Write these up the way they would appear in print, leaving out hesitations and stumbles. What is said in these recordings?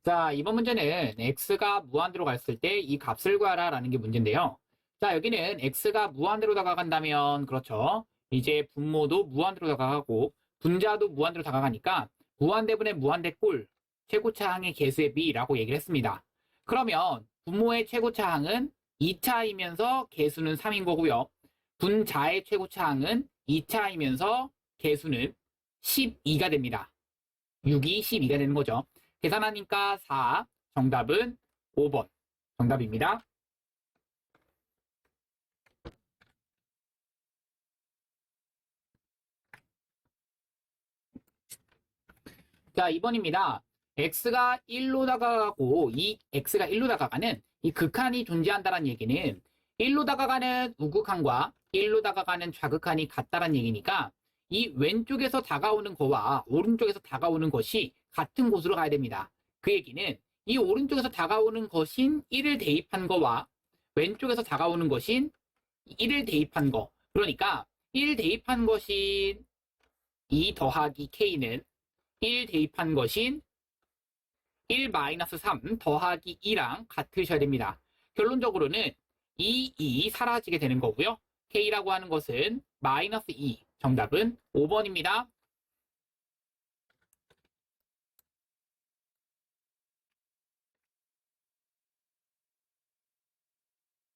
자, 이번 문제는 x가 무한대로 갔을 때 이 값을 구하라 라는 게 문제인데요. 자, 여기는 x가 무한대로 다가간다면 그렇죠. 이제 분모도 무한대로 다가가고 분자도 무한대로 다가가니까 무한대분의 무한대꼴 최고차항의 개수의 비라고 얘기를 했습니다. 그러면 분모의 최고차항은 2차이면서 개수는 3인 거고요. 분자의 최고차항은 2차이면서 개수는 12가 됩니다. 6이 12가 되는 거죠. 계산하니까 4, 정답은 5번. 정답입니다. 자, 2번입니다. x가 1로 다가가고 이 x가 1로 다가가는 이 극한이 존재한다는 얘기는 1로 다가가는 우극한과 1로 다가가는 좌극한이 같다는 얘기니까 이 왼쪽에서 다가오는 거와 오른쪽에서 다가오는 것이 같은 곳으로 가야 됩니다. 그 얘기는 이 오른쪽에서 다가오는 것인 1을 대입한 거와 왼쪽에서 다가오는 것인 1을 대입한 거. 그러니까 1 대입한 것인 2 더하기 k는 1 대입한 것인 1-3 더하기 2랑 같으셔야 됩니다. 결론적으로는 2 사라지게 되는 거고요. k라고 하는 것은 마이너스 2. 정답은 5번입니다.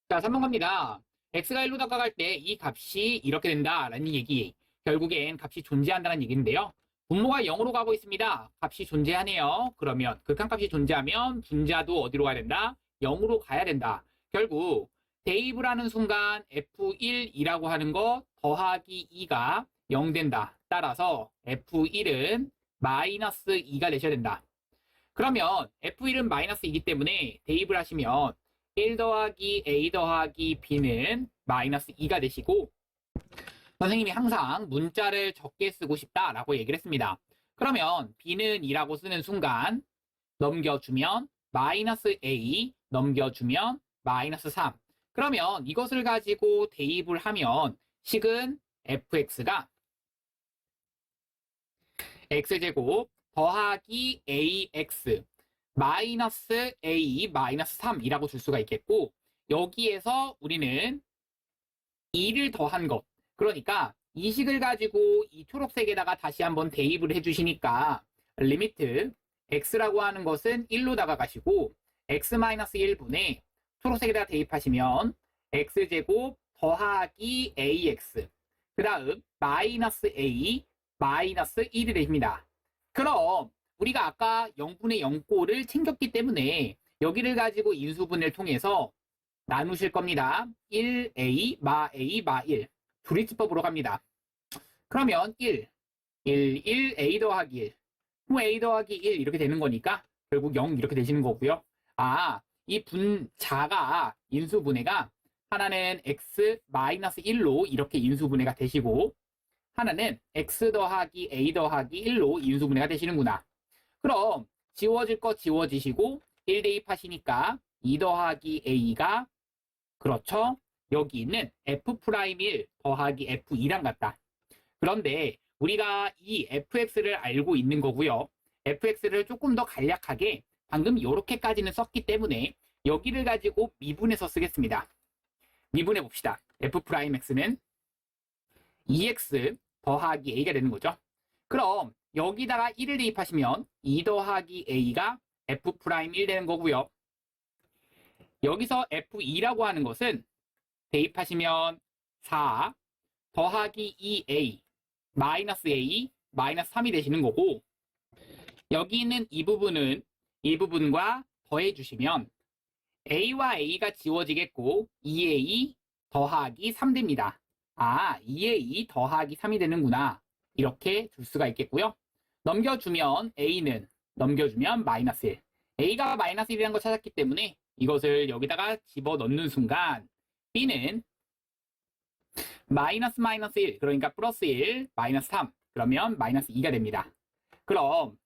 자, 3번 갑니다. x가 1로 다가갈 때 이 값이 이렇게 된다라는 얘기. 결국엔 값이 존재한다는 얘기인데요. 분모가 0으로 가고 있습니다. 값이 존재하네요. 그러면 극한값이 존재하면 분자도 어디로 가야 된다? 0으로 가야 된다. 결국 대입을 하는 순간 F1이라고 하는 거 더하기 2가 0 된다. 따라서 F1은 마이너스 2가 되셔야 된다. 그러면 F1은 마이너스 2이기 때문에 대입을 하시면 1 더하기 A 더하기 B는 마이너스 2가 되시고 선생님이 항상 문자를 적게 쓰고 싶다라고 얘기를 했습니다. 그러면 B는 2라고 쓰는 순간 넘겨주면 마이너스 A 넘겨주면 마이너스 3. 그러면 이것을 가지고 대입을 하면 식은 fx가 x제곱 더하기 ax 마이너스 a 마이너스 3이라고 줄 수가 있겠고 여기에서 우리는 2를 더한 것 그러니까 이 식을 가지고 이 초록색에다가 다시 한번 대입을 해주시니까 리미트 x라고 하는 것은 1로 다가가시고 x-1분의 초록색에다가 대입하시면 x제곱 더하기 ax 그 다음 마이너스 a 마이너스 1이 됩니다. 그럼 우리가 아까 0분의 0꼴을 챙겼기 때문에 여기를 가지고 인수분해를 통해서 나누실 겁니다. 1a 마 a 마 1. 조리집법으로 갑니다. 그러면 1, 1a 더하기 1. 뭐 a 더하기 1 이렇게 되는 거니까 결국 0 이렇게 되시는 거고요. 아, 이 분자가 인수분해가 하나는 x-1로 이렇게 인수분해가 되시고 하나는 x 더하기 a 더하기 1로 인수분해가 되시는구나. 그럼 지워질 거 지워지시고 1 대입하시니까 2 더하기 a가 그렇죠? 여기 있는 f'1 더하기 f2랑 같다. 그런데 우리가 이 fx를 알고 있는 거고요. fx를 조금 더 간략하게 방금 이렇게까지는 썼기 때문에 여기를 가지고 미분해서 쓰겠습니다. 미분해 봅시다. f'x는 2x 더하기 a가 되는 거죠. 그럼 여기다가 1을 대입하시면 2 더하기 a가 f'1 되는 거고요. 여기서 f2라고 하는 것은 대입하시면 4 더하기 2a 마이너스 a 마이너스 3이 되시는 거고 여기 있는 이 부분은 이 부분과 더해주시면 a와 a가 지워지겠고 2a 더하기 3 됩니다. 아, 2a 더하기 3이 되는구나. 이렇게 줄 수가 있겠고요. 넘겨주면 a는 넘겨주면 마이너스 1. a가 마이너스 1이라는 걸 찾았기 때문에 이것을 여기다가 집어넣는 순간 b는 마이너스 마이너스 1 그러니까 플러스 1 마이너스 3 그러면 마이너스 2가 됩니다. 그럼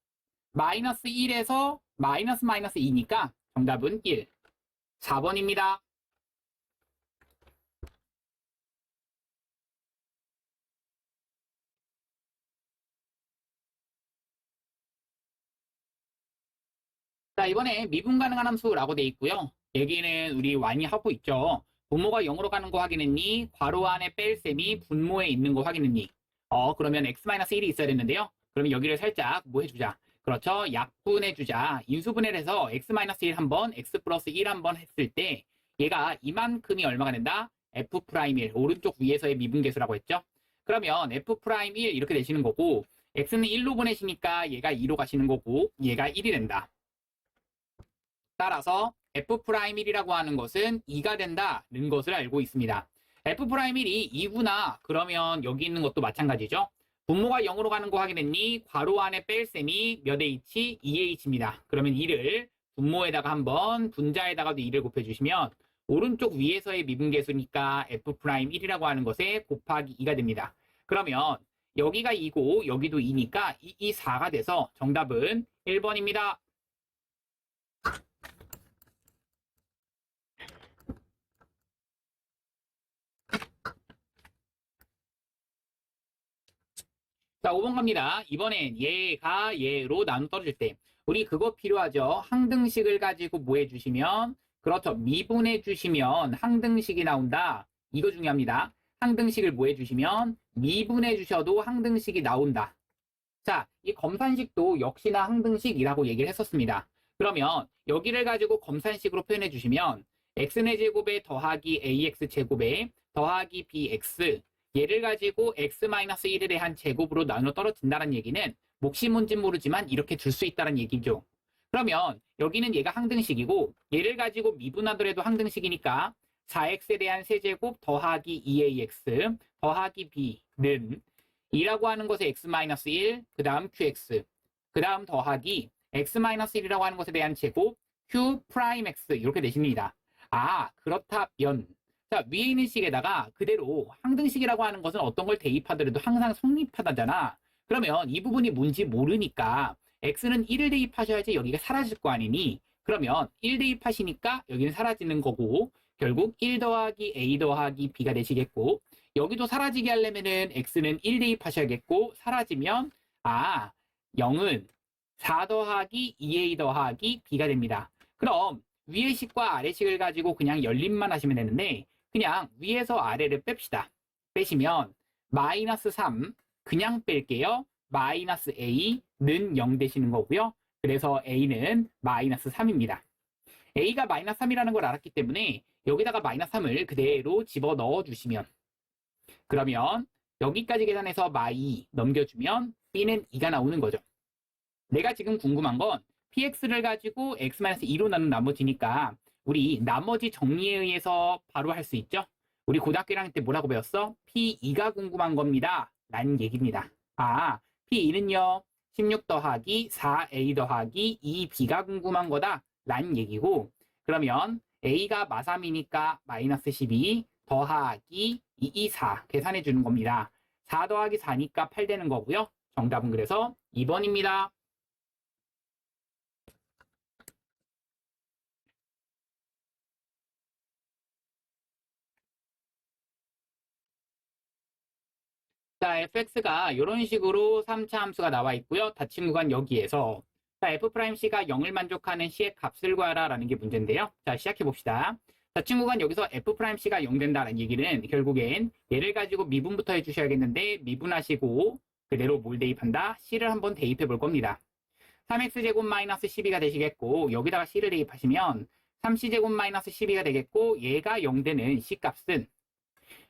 마이너스 1에서 마이너스 마이너스 2니까 정답은 1. 4번입니다. 자, 이번에 미분 가능한 함수라고 돼 있고요. 여기는 우리 많이 하고 있죠. 분모가 0으로 가는 거 확인했니? 괄호 안에 뺄셈이 분모에 있는 거 확인했니? 그러면 x-1이 있어야 되는데요. 그러면 여기를 살짝 뭐 해주자. 그렇죠. 약분해주자. 인수분해를 해서 x-1 한번, x 플러스 1 한번 했을 때 얘가 이만큼이 얼마가 된다? f'1 오른쪽 위에서의 미분계수라고 했죠. 그러면 f'1 이렇게 되시는 거고 x는 1로 보내시니까 얘가 2로 가시는 거고 얘가 1이 된다. 따라서 f'1이라고 하는 것은 2가 된다는 것을 알고 있습니다. f'1이 2구나 그러면 여기 있는 것도 마찬가지죠. 분모가 0으로 가는 거 확인했니? 괄호 안에 뺄셈이 몇 h? 2h입니다. 그러면 2를 분모에다가 한번 분자에다가도 2를 곱해주시면 오른쪽 위에서의 미분계수니까 f'1이라고 하는 것에 곱하기 2가 됩니다. 그러면 여기가 2고 여기도 2니까 2, 4가 돼서 정답은 1번입니다. 자, 5번 갑니다. 이번엔 얘가 얘로 나눠 떨어질 때 우리 그거 필요하죠. 항등식을 가지고 뭐 해주시면 그렇죠. 미분해 주시면 항등식이 나온다. 이거 중요합니다. 항등식을 뭐 해주시면 미분해 주셔도 항등식이 나온다. 자, 이 검산식도 역시나 항등식이라고 얘기를 했었습니다. 그러면 여기를 가지고 검산식으로 표현해 주시면 x의 제곱에 더하기 ax 제곱에 더하기 bx 얘를 가지고 x-1에 대한 제곱으로 나눠 떨어진다는 얘기는 몫이 뭔진 모르지만 이렇게 둘 수 있다는 얘기죠. 그러면 여기는 얘가 항등식이고 얘를 가지고 미분하더라도 항등식이니까 4x에 대한 세제곱 더하기 2ax 더하기 b는 2라고 하는 것에 x-1, 그 다음 qx, 그 다음 더하기 x-1이라고 하는 것에 대한 제곱 q'x 이렇게 되십니다. 아, 그렇다면 자, 위에 있는 식에다가 그대로 항등식이라고 하는 것은 어떤 걸 대입하더라도 항상 성립하다잖아. 그러면 이 부분이 뭔지 모르니까 x는 1을 대입하셔야지 여기가 사라질 거 아니니? 그러면 1 대입하시니까 여기는 사라지는 거고 결국 1 더하기 a 더하기 b가 되시겠고 여기도 사라지게 하려면은 x는 1 대입하셔야겠고 사라지면 0은 4 더하기 2a 더하기 b가 됩니다. 그럼 위의 식과 아래 식을 가지고 그냥 연립만 하시면 되는데 그냥 위에서 아래를 뺍시다. 빼시면 마이너스 3 그냥 뺄게요. 마이너스 a는 0 되시는 거고요. 그래서 a는 마이너스 3입니다. a가 마이너스 3이라는 걸 알았기 때문에 여기다가 마이너스 3을 그대로 집어넣어 주시면 그러면 여기까지 계산해서 마이 넘겨주면 b는 2가 나오는 거죠. 내가 지금 궁금한 건 px를 가지고 x-2로 나눈 나머지니까 우리 나머지 정리에 의해서 바로 할 수 있죠? 우리 고등학교 1학년 때 뭐라고 배웠어? P2가 궁금한 겁니다. 라는 얘기입니다. P2는요. 16 더하기 4A 더하기 2B가 궁금한 거다. 라는 얘기고 그러면 A가 마3이니까 마이너스 12 더하기 2, 4 계산해 주는 겁니다. 4 더하기 4니까 8 되는 거고요. 정답은 그래서 2번입니다. 자, fx가 이런 식으로 3차 함수가 나와 있고요. 닫힌 구간 여기에서 자, f'c가 0을 만족하는 c의 값을 구하라 라는 게 문제인데요. 자, 시작해 봅시다. 닫힌 구간 여기서 f'c가 0 된다는 얘기는 결국엔 얘를 가지고 미분부터 해주셔야겠는데 미분하시고 그대로 뭘 대입한다? c를 한번 대입해 볼 겁니다. 3x제곱 마이너스 12가 되시겠고 여기다가 c를 대입하시면 3c제곱 마이너스 12가 되겠고 얘가 0 되는 c값은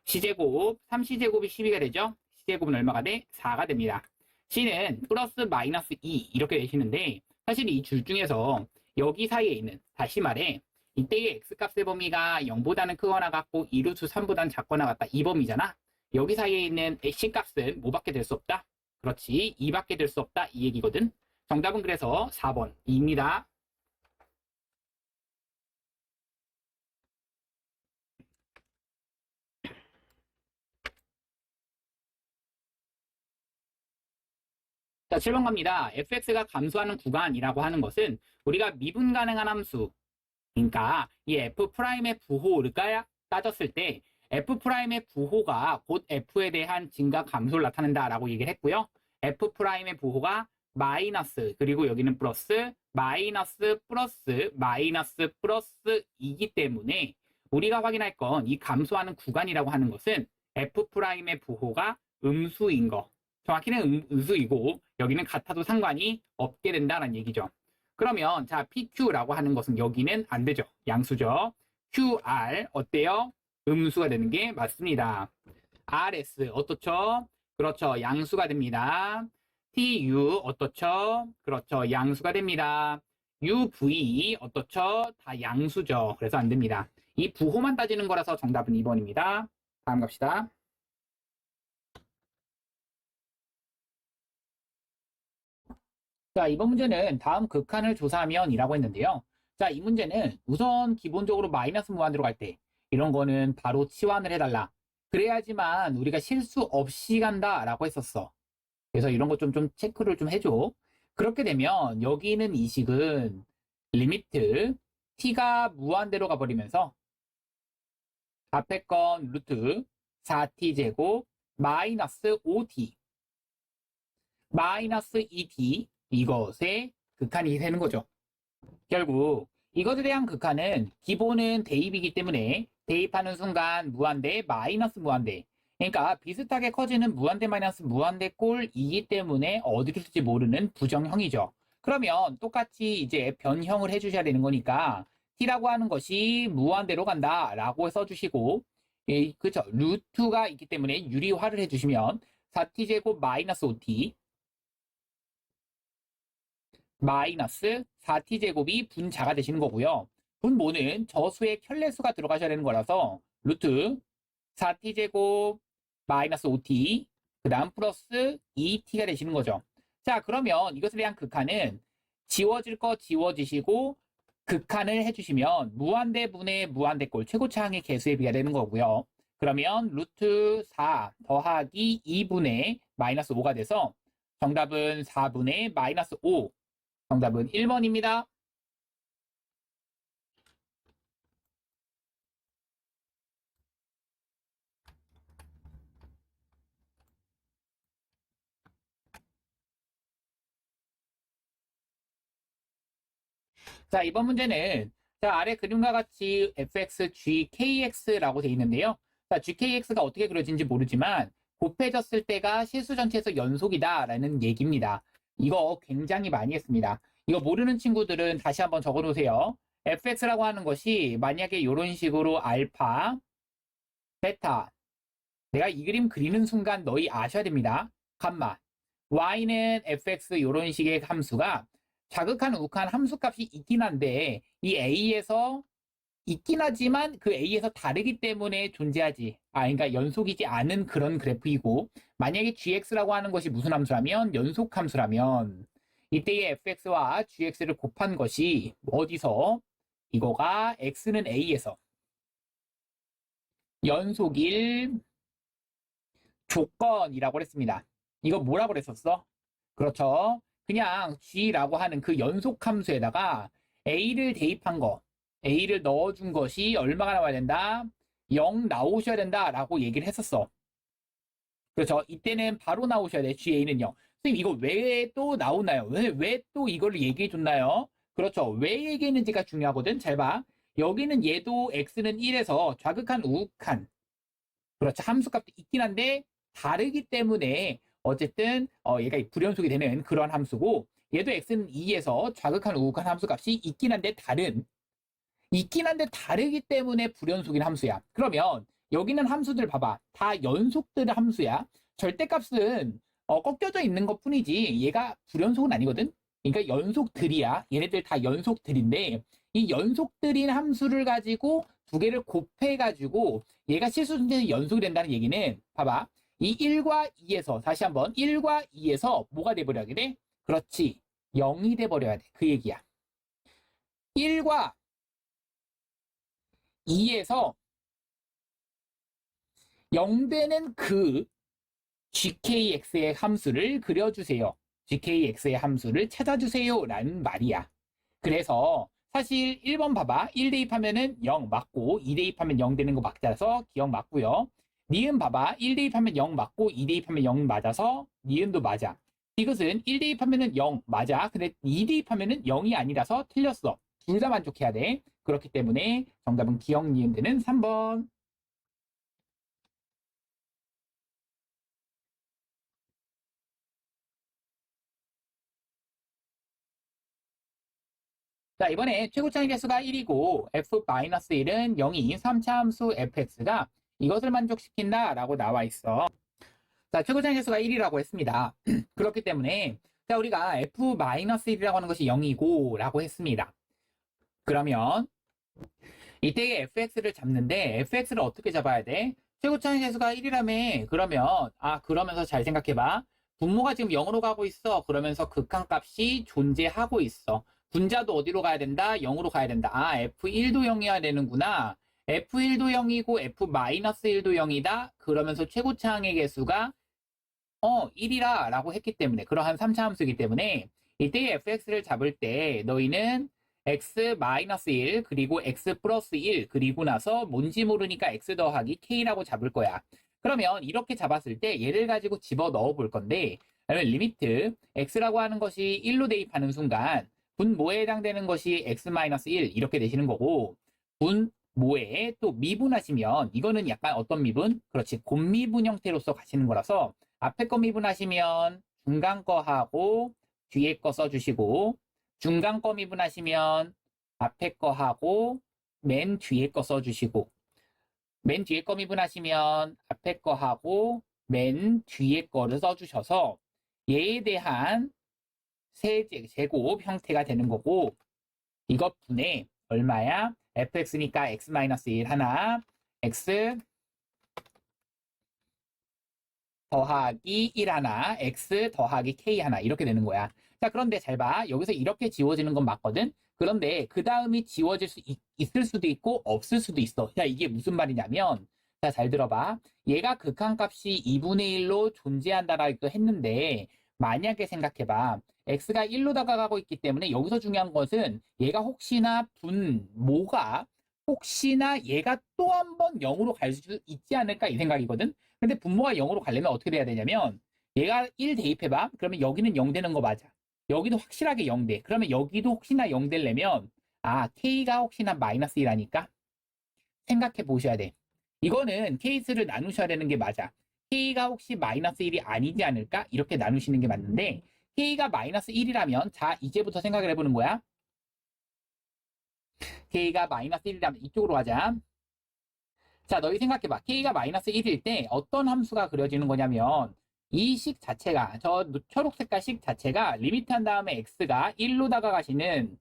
c제곱, 3c제곱이 12가 되죠? c제곱은 얼마가 돼? 4가 됩니다. c는 플러스 마이너스 2 이렇게 되시는데 사실 이 줄 중에서 여기 사이에 있는 다시 말해 이때의 x값의 범위가 0보다는 크거나 같고 2루트 3보다는 작거나 같다 이 범위잖아. 여기 사이에 있는 c값은 뭐밖에 될 수 없다? 그렇지 2밖에 될 수 없다 이 얘기거든. 정답은 그래서 4번 2입니다. 자, 7번 갑니다. fx가 감소하는 구간이라고 하는 것은 우리가 미분 가능한 함수 그러니까 이 f'의 부호를 따졌을 때 f'의 부호가 곧 f에 대한 증가 감소를 나타낸다라고 얘기를 했고요. f'의 부호가 마이너스, 그리고 여기는 플러스, 마이너스, 플러스, 마이너스, 플러스이기 때문에 우리가 확인할 건 이 감소하는 구간이라고 하는 것은 F'의 부호가 음수인 거. 정확히는 음수이고 여기는 같아도 상관이 없게 된다는 얘기죠. 그러면 자 PQ라고 하는 것은 여기는 안 되죠. 양수죠. QR 어때요? 음수가 되는 게 맞습니다. RS 어떻죠? 그렇죠. 양수가 됩니다. TU 어떻죠? 그렇죠. 양수가 됩니다. UV 어떻죠? 다 양수죠. 그래서 안 됩니다. 이 부호만 따지는 거라서 정답은 2번입니다. 다음 갑시다. 자, 이번 문제는 다음 극한을 조사하면 이라고 했는데요. 자, 이 문제는 우선 기본적으로 마이너스 무한대로 갈 때 이런 거는 바로 치환을 해달라. 그래야지만 우리가 실수 없이 간다라고 했었어. 그래서 이런 거 좀 체크를 좀 해줘. 그렇게 되면 여기 있는 이 식은 리미트 t가 무한대로 가버리면서 앞에 건 루트 4t 제곱 마이너스 5t 마이너스 2t 이것의 극한이 되는 거죠. 결국 이것에 대한 극한은 기본은 대입이기 때문에 대입하는 순간 무한대 마이너스 무한대, 그러니까 비슷하게 커지는 무한대 마이너스 무한대 꼴이기 때문에 어디로 쓸지 모르는 부정형이죠. 그러면 똑같이 이제 변형을 해주셔야 되는 거니까 t라고 하는 것이 무한대로 간다 라고 써주시고, 예, 그쵸, 루트가 있기 때문에 유리화를 해주시면 4t제곱 마이너스 5t 마이너스 4t제곱이 분자가 되시는 거고요. 분모는 저수의 켤레수가 들어가셔야 되는 거라서 루트 4t제곱 마이너스 5t 그 다음 플러스 2t가 되시는 거죠. 자, 그러면 이것에 대한 극한은 지워질 거 지워지시고 극한을 해주시면 무한대분의 무한대꼴 최고차항의 개수에 비가 되는 거고요. 그러면 루트 4 더하기 2분의 마이너스 5가 돼서 정답은 4분의 마이너스 5. 정답은 1번입니다. 자, 이번 문제는 자, 아래 그림과 같이 fx, g, kx라고 되어 있는데요. 자, gkx가 어떻게 그려진지 모르지만 곱해졌을 때가 실수 전체에서 연속이다라는 얘기입니다. 이거 굉장히 많이 했습니다. 이거 모르는 친구들은 다시 한번 적어놓으세요. fx라고 하는 것이 만약에 이런 식으로 알파, 베타, 내가 이 그림 그리는 순간 너희 아셔야 됩니다. 감마. y는 fx 이런 식의 함수가 자극한 우극한 함수값이 있긴 한데 이 a에서 있긴 하지만 그 a에서 다르기 때문에 존재하지. 그러니까 연속이지 않은 그런 그래프이고, 만약에 gx라고 하는 것이 무슨 함수라면 연속 함수라면 이때의 fx와 gx를 곱한 것이 어디서 이거가 x는 a에서 연속일 조건이라고 했습니다. 이거 뭐라고 그랬었어? 그렇죠. 그냥 g라고 하는 그 연속 함수에다가 a를 대입한 거, a를 넣어준 것이 얼마가 나와야 된다? 0 나오셔야 된다라고 얘기를 했었어. 그렇죠. 이때는 바로 나오셔야 돼. ga는요. 선생님 이거 왜 또 나오나요? 왜 또 이걸 얘기해 줬나요? 그렇죠. 왜 얘기했는지가 중요하거든. 잘 봐. 여기는 얘도 x는 1에서 좌극한 우극한, 그렇죠, 함수값도 있긴 한데 다르기 때문에 어쨌든 얘가 불연속이 되는 그런 함수고, 얘도 x는 2에서 좌극한 우극한 함수값이 있긴 한데 다르기 때문에 불연속인 함수야. 그러면 여기는 함수들 봐봐. 다 연속들 함수야. 절대값은 꺾여져 있는 것 뿐이지 얘가 불연속은 아니거든. 그러니까 연속들이야. 얘네들 다 연속들인데 이 연속들인 함수를 가지고 두 개를 곱해가지고 얘가 실수준에서 연속이 된다는 얘기는 봐봐. 이 1과 2에서 다시 한번 1과 2에서 뭐가 돼버려야 돼? 그렇지. 0이 돼버려야 돼. 그 얘기야. 1과 2에서 0되는 그 gkx의 함수를 그려주세요. gkx의 함수를 찾아주세요 라는 말이야. 그래서 사실 1번 봐봐. 1 대입하면은 0 맞고 2 대입하면 0 되는 거 맞아서 기억 맞고요. 니은 봐봐. 1 대입하면 0 맞고 2 대입하면 0 맞아서 니은도 맞아. 이것은 1 대입하면은 0 맞아. 근데 2 대입하면은 0이 아니라서 틀렸어. 둘 다 만족해야 돼. 그렇기 때문에 정답은 기억 니은 되는 3번. 자, 이번에 최고차의 개수가 1이고 f-1은 0인 3차 함수 fx가 이것을 만족시킨다라고 나와 있어. 자, 최고차의 개수가 1이라고 했습니다. 그렇기 때문에 자, 우리가 f-1이라고 하는 것이 0이고 라고 했습니다. 그러면 이때의 fx를 잡는데 fx를 어떻게 잡아야 돼? 최고차의 개수가 1이라며. 그러면 그러면서 잘 생각해봐. 분모가 지금 0으로 가고 있어. 그러면서 극한값이 존재하고 있어. 분자도 어디로 가야 된다? 0으로 가야 된다. f1도 0이어야 되는구나. f1도 0이고 f-1도 0이다. 그러면서 최고차항의 개수가 1이라 라고 했기 때문에 그러한 3차 함수이기 때문에 이때 fx를 잡을 때 너희는 x-1 그리고 x 플러스 1 그리고 나서 뭔지 모르니까 x 더하기 k라고 잡을 거야. 그러면 이렇게 잡았을 때 얘를 가지고 집어 넣어 볼 건데 그러면 리미트 x라고 하는 것이 1로 대입하는 순간 분모에 해당되는 것이 x-1 이렇게 되시는 거고 분모에 또 미분하시면 이거는 약간 어떤 미분? 그렇지 곱미분 형태로서 가시는 거라서 앞에 거 미분하시면 중간 거 하고 뒤에 거 써주시고 중간 거 미분하시면 앞에 거 하고 맨 뒤에 거 써주시고 맨 뒤에 거 미분하시면 앞에 거 하고 맨 뒤에 거를 써주셔서 얘에 대한 세제곱 형태가 되는 거고 이것 분의 얼마야? fx니까 x-1 하나 x 더하기 1 하나, x 더하기 k 하나 이렇게 되는 거야. 자, 그런데 잘 봐. 여기서 이렇게 지워지는 건 맞거든? 그런데 그 다음이 지워질 수 있을 수도 있고 없을 수도 있어. 자, 이게 무슨 말이냐면 자, 잘 들어봐. 얘가 극한값이 2분의 1로 존재한다라고 했는데 만약에 생각해봐. x가 1로 다가가고 있기 때문에 여기서 중요한 것은 얘가 혹시나 분모가 혹시나 얘가 또 한 번 0으로 갈 수 있지 않을까 이 생각이거든? 근데 분모가 0으로 가려면 어떻게 돼야 되냐면 얘가 1 대입해봐. 그러면 여기는 0 되는 거 맞아. 여기도 확실하게 0 돼. 그러면 여기도 혹시나 0 되려면 k가 혹시나 마이너스 1하니까 생각해 보셔야 돼. 이거는 케이스를 나누셔야 되는 게 맞아. k가 혹시 마이너스 1이 아니지 않을까? 이렇게 나누시는 게 맞는데 k가 마이너스 1이라면 자 이제부터 생각을 해보는 거야. k가 마이너스 1이라면 이쪽으로 하자. 자, 너희 생각해봐. k가 마이너스 1일 때 어떤 함수가 그려지는 거냐면 이 식 자체가 저 초록색깔 식 자체가 리미트 한 다음에 x가 1로 다가가시는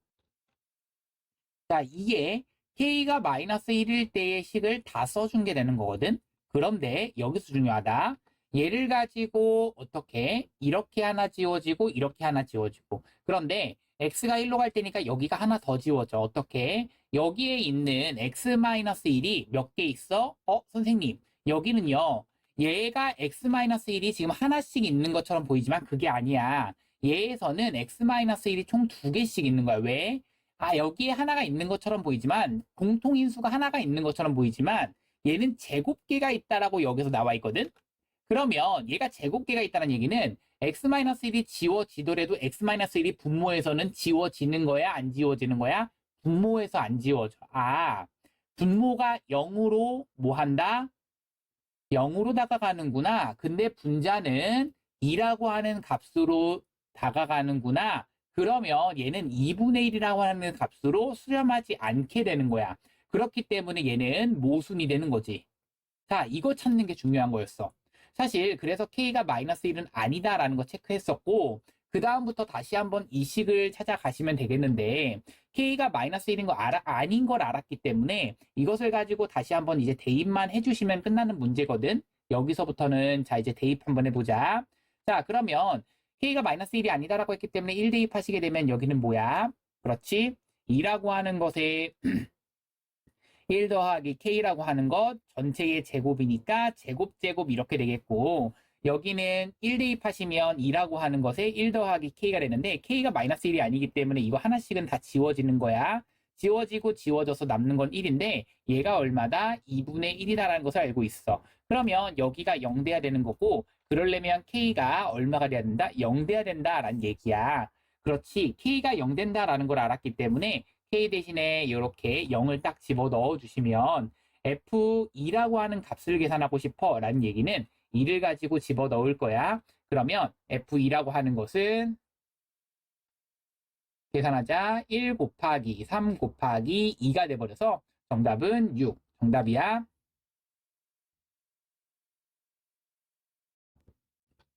자, 이게 k가 마이너스 1일 때의 식을 다 써준 게 되는 거거든. 그런데 여기서 중요하다. 얘를 가지고 어떻게 이렇게 하나 지워지고 이렇게 하나 지워지고 그런데 x가 1로 갈 때니까 여기가 하나 더 지워져. 어떻게? 여기에 있는 x-1이 몇 개 있어? 선생님 여기는요. 얘가 x-1이 지금 하나씩 있는 것처럼 보이지만 그게 아니야. 얘에서는 x-1이 총 2개씩 있는 거야. 왜? 여기에 하나가 있는 것처럼 보이지만 공통인수가 하나가 있는 것처럼 보이지만 얘는 제곱계가 있다라고 여기서 나와 있거든. 그러면 얘가 제곱계가 있다는 얘기는 x-1이 지워지더라도 x-1이 분모에서는 지워지는 거야? 안 지워지는 거야? 분모에서 안 지워져. 분모가 0으로 뭐 한다? 0으로 다가가는구나. 근데 분자는 2라고 하는 값으로 다가가는구나. 그러면 얘는 2분의 1이라고 하는 값으로 수렴하지 않게 되는 거야. 그렇기 때문에 얘는 모순이 되는 거지. 자, 이거 찾는 게 중요한 거였어. 사실 그래서 k가 마이너스 1은 아니다라는 거 체크했었고 그 다음부터 다시 한번 이 식을 찾아가시면 되겠는데 k가 마이너스 1인 거 아닌 걸 알았기 때문에 이것을 가지고 다시 한번 이제 대입만 해주시면 끝나는 문제거든. 여기서부터는 자 이제 대입 한번 해보자. 자 그러면 k가 마이너스 1이 아니다라고 했기 때문에 1 대입하시게 되면 여기는 뭐야? 그렇지? 2라고 하는 것에 1 더하기 k라고 하는 것 전체의 제곱이니까 제곱 이렇게 되겠고 여기는 1 대입하시면 2라고 하는 것에 1 더하기 k가 되는데 k가 마이너스 1이 아니기 때문에 이거 하나씩은 다 지워지는 거야. 지워지고 지워져서 남는 건 1인데 얘가 얼마다? 2분의 1이다라는 것을 알고 있어. 그러면 여기가 0 돼야 되는 거고 그러려면 K가 얼마가 돼야 된다? 0 돼야 된다라는 얘기야. 그렇지. K가 0 된다라는 걸 알았기 때문에 K 대신에 이렇게 0을 딱 집어 넣어 주시면 F2라고 하는 값을 계산하고 싶어 라는 얘기는 2를 가지고 집어 넣을 거야. 그러면 F2라고 하는 것은 계산하자 1 곱하기 3 곱하기 2가 돼버려서 정답은 6. 정답이야.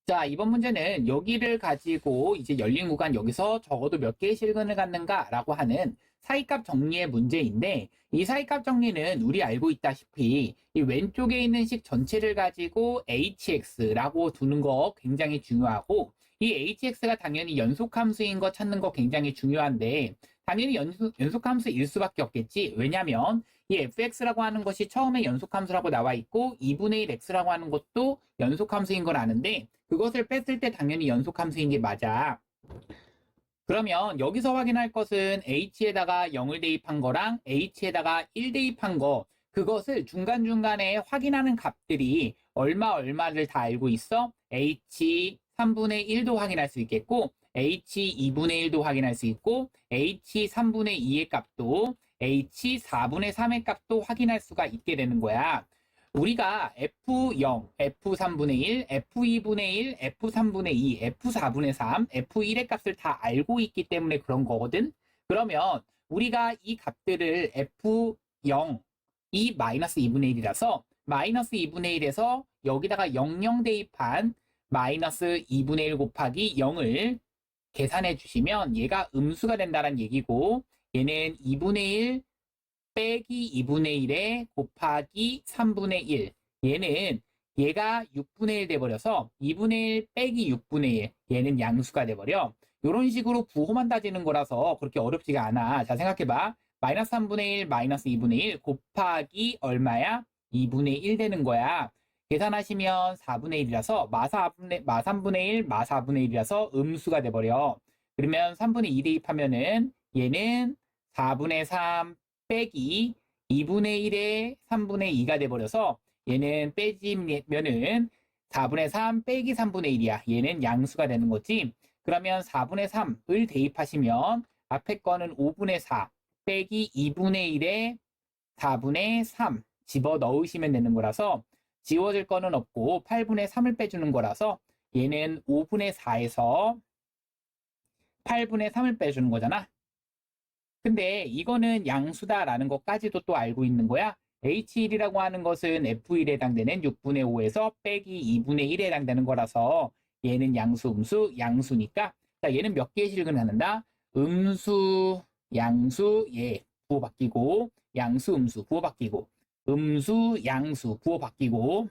자, 이번 문제는 여기를 가지고 이제 열린 구간 여기서 적어도 몇 개의 실근을 갖는가라고 하는 사이값 정리의 문제인데 이 사이값 정리는 우리 알고 있다시피 이 왼쪽에 있는 식 전체를 가지고 hx라고 두는 거 굉장히 중요하고 이 hx가 당연히 연속함수인 거 찾는 거 굉장히 중요한데 당연히 연속함수일 수밖에 없겠지. 왜냐면 이 fx라고 하는 것이 처음에 연속함수라고 나와 있고 2분의 1 x라고 하는 것도 연속함수인 걸 아는데 그것을 뺐을 때 당연히 연속함수인 게 맞아. 그러면 여기서 확인할 것은 h에다가 0을 대입한 거랑 h에다가 1 대입한 거 그것을 중간중간에 확인하는 값들이 얼마를 다 알고 있어? h 3분의 1도 확인할 수 있겠고 h 2분의 1도 확인할 수 있고 h 3분의 2의 값도 h 4분의 3의 값도 확인할 수가 있게 되는 거야. 우리가 F0, F3분의 1, F2분의 1, F3분의 2, F4분의 3, F1의 값을 다 알고 있기 때문에 그런 거거든. 그러면 우리가 이 값들을 F0, 이 마이너스 2분의 1이라서 마이너스 2분의 1에서 여기다가 00 대입한 마이너스 2분의 1 곱하기 0을 계산해 주시면 얘가 음수가 된다는 얘기고 얘는 2분의 1 빼기 2분의 1에 곱하기 3분의 1 얘는 얘가 6분의 1 돼버려서 2분의 1 빼기 6분의 1 얘는 양수가 돼버려. 이런 식으로 부호만 따지는 거라서 그렇게 어렵지가 않아. 자, 생각해봐. 마이너스 3분의 1 마이너스 2분의 1 곱하기 얼마야? 2분의 1 되는 거야. 계산하시면 4분의 1이라서 마 3분의 1 마 4분의 1이라서 음수가 돼버려. 그러면 3분의 2 대입하면은 얘는 4분의 3 빼기 2분의 1에 3분의 2가 돼버려서 얘는 빼지면은 4분의 3 빼기 3분의 1이야. 얘는 양수가 되는 거지. 그러면 4분의 3을 대입하시면 앞에 거는 5분의 4 빼기 2분의 1에 4분의 3 집어 넣으시면 되는 거라서 지워질 거는 없고 8분의 3을 빼주는 거라서 얘는 5분의 4에서 8분의 3을 빼주는 거잖아. 근데 이거는 양수다라는 것까지도 또 알고 있는 거야. H1이라고 하는 것은 F1에 해당되는 6분의 5에서 빼기 2분의 1에 해당되는 거라서 얘는 양수, 음수, 양수니까 자, 얘는 몇 개의 실근을 갖는다? 음수, 양수, 예, 부호 바뀌고 양수, 음수, 부호 바뀌고 음수, 양수, 부호 바뀌고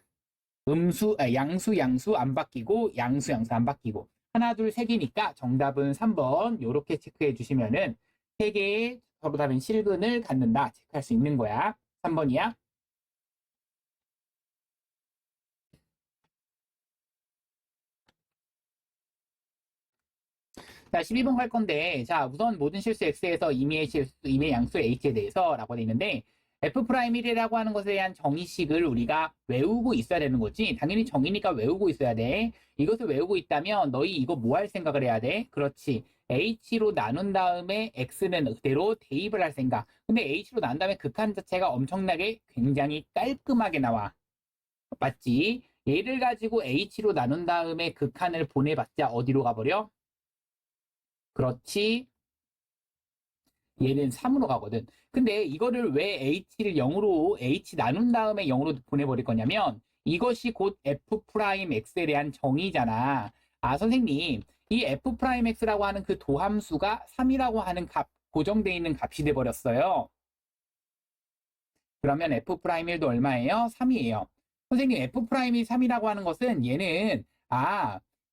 양수, 양수 안 바뀌고 양수, 양수 안 바뀌고 하나, 둘, 세 개니까 정답은 3번 요렇게 체크해 주시면은 3개의 서로 다른 실근을 갖는다 체크할 수 있는 거야. 3번이야. 자, 12번 갈 건데, 자, 우선 모든 실수 X에서 임의의 실수, 임의 양수 H에 대해서 라고 되어 있는데, F'1이라고 하는 것에 대한 정의식을 우리가 외우고 있어야 되는 거지. 당연히 정의니까 외우고 있어야 돼. 이것을 외우고 있다면 너희 이거 뭐 할 생각을 해야 돼? 그렇지. H로 나눈 다음에 X는 그대로 대입을 할 생각. 근데 H로 나눈 다음에 극한 자체가 엄청나게 굉장히 깔끔하게 나와. 맞지? 얘를 가지고 H로 나눈 다음에 극한을 보내봤자 어디로 가버려? 그렇지. 얘는 3으로 가거든. 근데 이거를 왜 h를 0으로 h 나눈 다음에 0으로 보내버릴 거냐면 이것이 곧 f'x에 대한 정의잖아. 아, 선생님, 이 f'x라고 하는 그 도함수가 3이라고 하는 값, 고정되어 있는 값이 돼버렸어요. 그러면 f'1도 얼마예요? 3이에요. 선생님, f'이 3이라고 하는 것은 얘는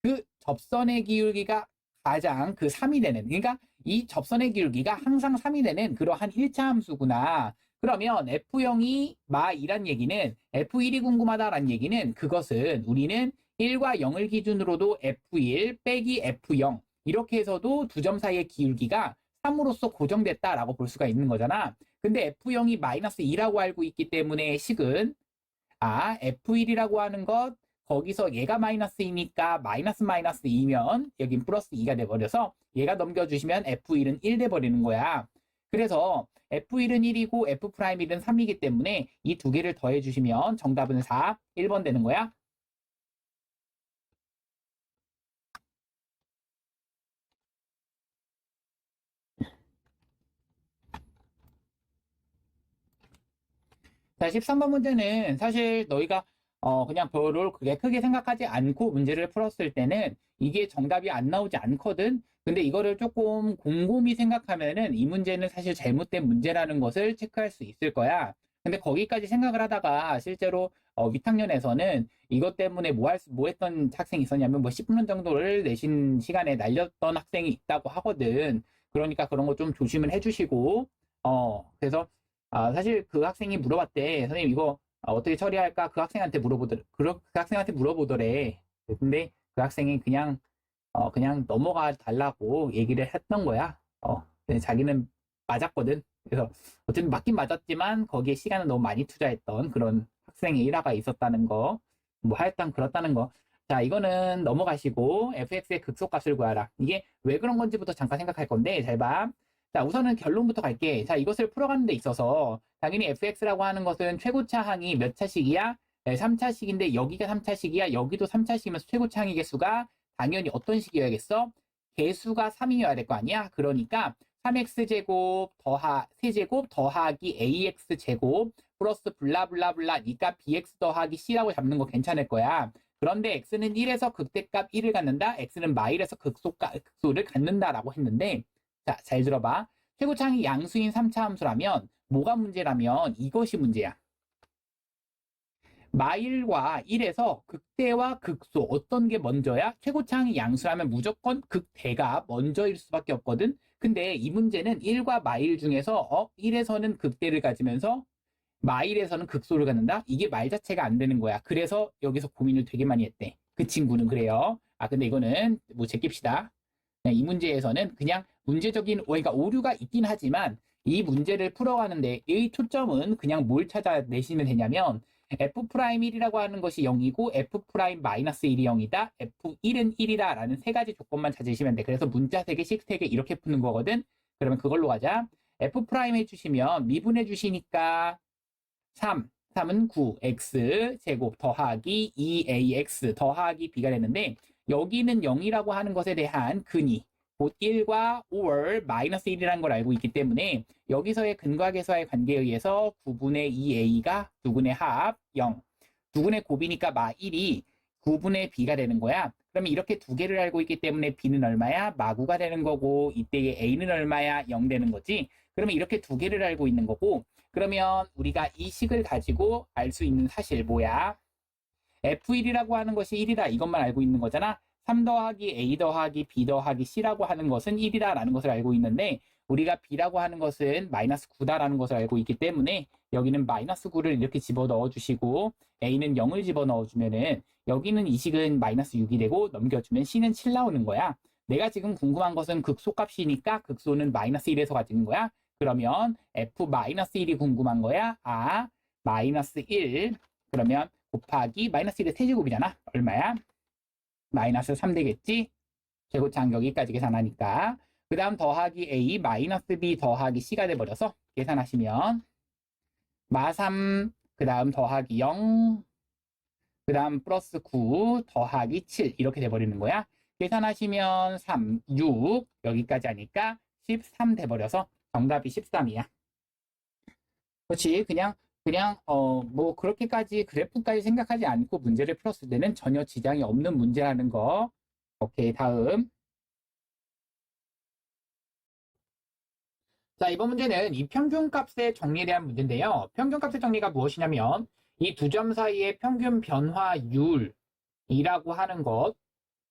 그 접선의 기울기가 가장 그 3이 되는, 그러니까 이 접선의 기울기가 항상 3이 되는 그러한 1차 함수구나. 그러면 F0이 마이란 얘기는 F1이 궁금하다라는 얘기는 그것은 우리는 1과 0을 기준으로도 F1 빼기 F0 이렇게 해서도 두 점 사이의 기울기가 3으로서 고정됐다라고 볼 수가 있는 거잖아. 근데 F0이 마이너스 2라고 알고 있기 때문에 식은 F1이라고 하는 것 거기서 얘가 마이너스이니까 마이너스 마이너스 2면 여긴 플러스 2가 돼버려서 얘가 넘겨주시면 F1은 1 돼버리는 거야. 그래서 F1은 1이고 F'1은 3이기 때문에 이 두 개를 더해주시면 정답은 4, 1번 되는 거야. 자, 13번 문제는 사실 너희가 그냥 별로 그게 크게 생각하지 않고 문제를 풀었을 때는 이게 정답이 안 나오지 않거든. 근데 이거를 조금 곰곰이 생각하면은 이 문제는 사실 잘못된 문제라는 것을 체크할 수 있을 거야. 근데 거기까지 생각을 하다가 실제로 위탁년에서는 이것 때문에 뭐 했던 학생이 있었냐면 뭐 10분 정도를 내신 시간에 날렸던 학생이 있다고 하거든. 그러니까 그런 거 좀 조심을 해주시고, 그래서 사실 그 학생이 물어봤대. 선생님, 이거 어떻게 처리할까? 그 학생한테 물어보더래. 근데 그 학생이 그냥 넘어가 달라고 얘기를 했던 거야. 근데 자기는 맞았거든. 그래서 어쨌든 맞긴 맞았지만 거기에 시간을 너무 많이 투자했던 그런 학생의 일화가 있었다는 거. 뭐 하여튼 그렇다는 거. 자, 이거는 넘어가시고 fx의 극소값을 구하라. 이게 왜 그런 건지부터 잠깐 생각할 건데 잘 봐. 자, 우선은 결론부터 갈게. 자, 이것을 풀어가는 데 있어서 당연히 fx라고 하는 것은 최고차 항이 몇 차식이야? 네, 3차식인데 여기가 3차식이야. 여기도 3차식이면서 최고차 항의 개수가 당연히 어떤 식이어야겠어? 개수가 3이어야 될 거 아니야? 그러니까 3x제곱 세제곱 더하기 ax제곱 플러스 블라블라블라니까 bx 더하기 c라고 잡는 거 괜찮을 거야. 그런데 x는 1에서 극대값 1을 갖는다. x는 마일에서 극소를 갖는다라고 했는데 자, 잘 들어봐. 최고차항이 양수인 3차 함수라면 뭐가 문제라면 이것이 문제야. 마일과 1에서 극대와 극소 어떤 게 먼저야? 최고차항이 양수라면 무조건 극대가 먼저일 수밖에 없거든. 근데 이 문제는 1과 마일 중에서 1에서는 극대를 가지면서 마일에서는 극소를 갖는다? 이게 말 자체가 안 되는 거야. 그래서 여기서 고민을 되게 많이 했대. 그 친구는 그래요. 근데 이거는 뭐 제낍시다. 이 문제에서는 그냥 문제적인 그러니까 오류가 있긴 하지만 이 문제를 풀어가는데 이 초점은 그냥 뭘 찾아내시면 되냐면 F'1이라고 하는 것이 0이고 F'-1이 0이다. F1은 1이다. 라는 세 가지 조건만 찾으시면 돼. 그래서 문자 3개, 식 3개 이렇게 푸는 거거든. 그러면 그걸로 가자. F' 해주시면 미분해 주시니까 3은 9, x 제곱 더하기 2ax 더하기 b가 되는데 여기는 0이라고 하는 것에 대한 근이 곧 1과 5월 마이너스 1이라는 걸 알고 있기 때문에 여기서의 근과 계수와의 관계에 의해서 9분의 2a가 두근의 합 0, 두근의 곱이니까 마 1이 9분의 b가 되는 거야. 그러면 이렇게 두 개를 알고 있기 때문에 b는 얼마야? 마 9가 되는 거고 이때의 a는 얼마야? 0 되는 거지. 그러면 이렇게 두 개를 알고 있는 거고 그러면 우리가 이 식을 가지고 알 수 있는 사실 뭐야? F1이라고 하는 것이 1이다. 이것만 알고 있는 거잖아. 3 더하기 A 더하기 B 더하기 C라고 하는 것은 1이다라는 것을 알고 있는데 우리가 B라고 하는 것은 마이너스 9다라는 것을 알고 있기 때문에 여기는 마이너스 9를 이렇게 집어넣어 주시고 A는 0을 집어넣어 주면은 여기는 이 식은 마이너스 6이 되고 넘겨주면 C는 7 나오는 거야. 내가 지금 궁금한 것은 극소값이니까 극소는 마이너스 1에서 가지는 거야. 그러면 F-1이 궁금한 거야. 마이너스 1 그러면 곱하기 마이너스 1의 세제곱이잖아. 얼마야? 마이너스 3 되겠지? 제곱차항 여기까지 계산하니까 그 다음 더하기 A 마이너스 B 더하기 C가 돼버려서 계산하시면 마3 그 다음 더하기 0 그 다음 플러스 9 더하기 7 이렇게 돼버리는 거야. 계산하시면 3, 6 여기까지 하니까 13 돼버려서 정답이 13이야. 그렇지. 뭐 그렇게까지 그래프까지 생각하지 않고 문제를 풀었을 때는 전혀 지장이 없는 문제라는 거. 오케이, 다음. 자, 이번 문제는 이 평균값의 정리에 대한 문제인데요. 평균값의 정리가 무엇이냐면 이 두 점 사이의 평균 변화율이라고 하는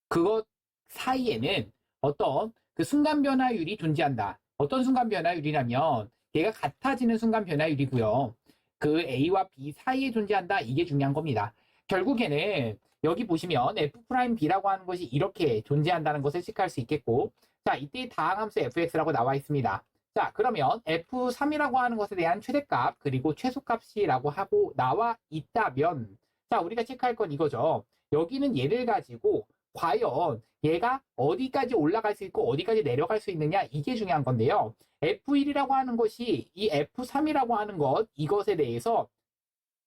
그것 사이에는 어떤 그 순간 변화율이 존재한다. 어떤 순간 변화율이냐면 얘가 같아지는 순간 변화율이고요. 그 A와 B 사이에 존재한다. 이게 중요한 겁니다. 결국에는 여기 보시면 F'B라고 하는 것이 이렇게 존재한다는 것을 체크할 수 있겠고 자, 이때 다항함수 fx라고 나와 있습니다. 자, 그러면 F3이라고 하는 것에 대한 최대값 그리고 최소값이라고 하고 나와 있다면 자, 우리가 체크할 건 이거죠. 여기는 얘를 가지고 과연 얘가 어디까지 올라갈 수 있고 어디까지 내려갈 수 있느냐 이게 중요한 건데요. F1이라고 하는 것이 이 F3이라고 하는 것 이것에 대해서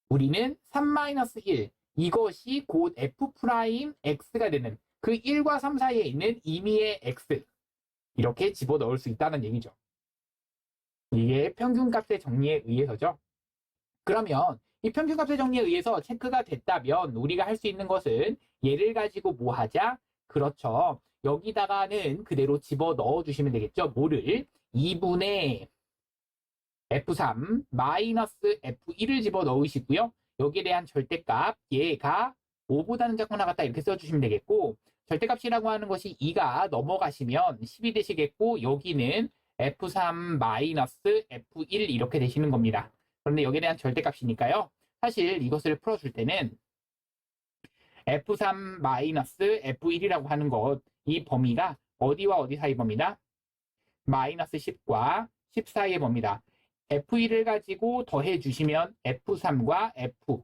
우리는 3-1 이것이 곧 F'X가 되는 그 1과 3 사이에 있는 임의의 X 이렇게 집어넣을 수 있다는 얘기죠. 이게 평균값의 정리에 의해서죠. 그러면 이 평균값의 정리에 의해서 체크가 됐다면 우리가 할 수 있는 것은 얘를 가지고 뭐 하자? 그렇죠. 여기다가는 그대로 집어넣어 주시면 되겠죠. 뭐를? 2분의 F3 마이너스 F1을 집어넣으시고요. 여기에 대한 절대값 얘가 5보다는 작거나 같다 이렇게 써주시면 되겠고 절대값이라고 하는 것이 2가 넘어가시면 10이 되시겠고 여기는 F3 마이너스 F1 이렇게 되시는 겁니다. 그런데 여기에 대한 절대값이니까요. 사실 이것을 풀어줄 때는 F3 마이너스 F1이라고 하는 것 이 범위가 어디와 어디 사이 범위다? 마이너스 10과 10 사이의 범위다. F1을 가지고 더해 주시면 F3과 F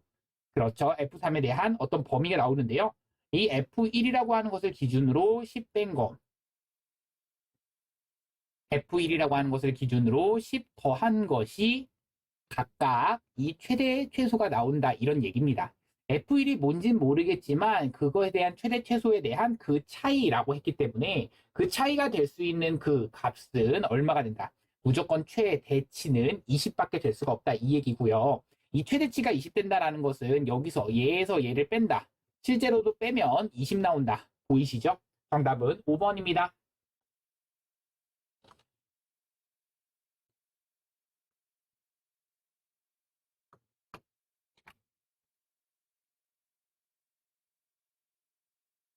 그렇죠. F3에 대한 어떤 범위가 나오는데요. 이 F1이라고 하는 것을 기준으로 10 뺀 거 F1이라고 하는 것을 기준으로 10 더한 것이 각각 이 최대 최소가 나온다 이런 얘기입니다. F1이 뭔진 모르겠지만 그거에 대한 최대 최소에 대한 그 차이라고 했기 때문에 그 차이가 될 수 있는 그 값은 얼마가 된다. 무조건 최대치는 20밖에 될 수가 없다 이 얘기고요. 이 최대치가 20 된다라는 것은 여기서 얘에서 얘를 뺀다. 실제로도 빼면 20 나온다. 보이시죠? 정답은 5번입니다.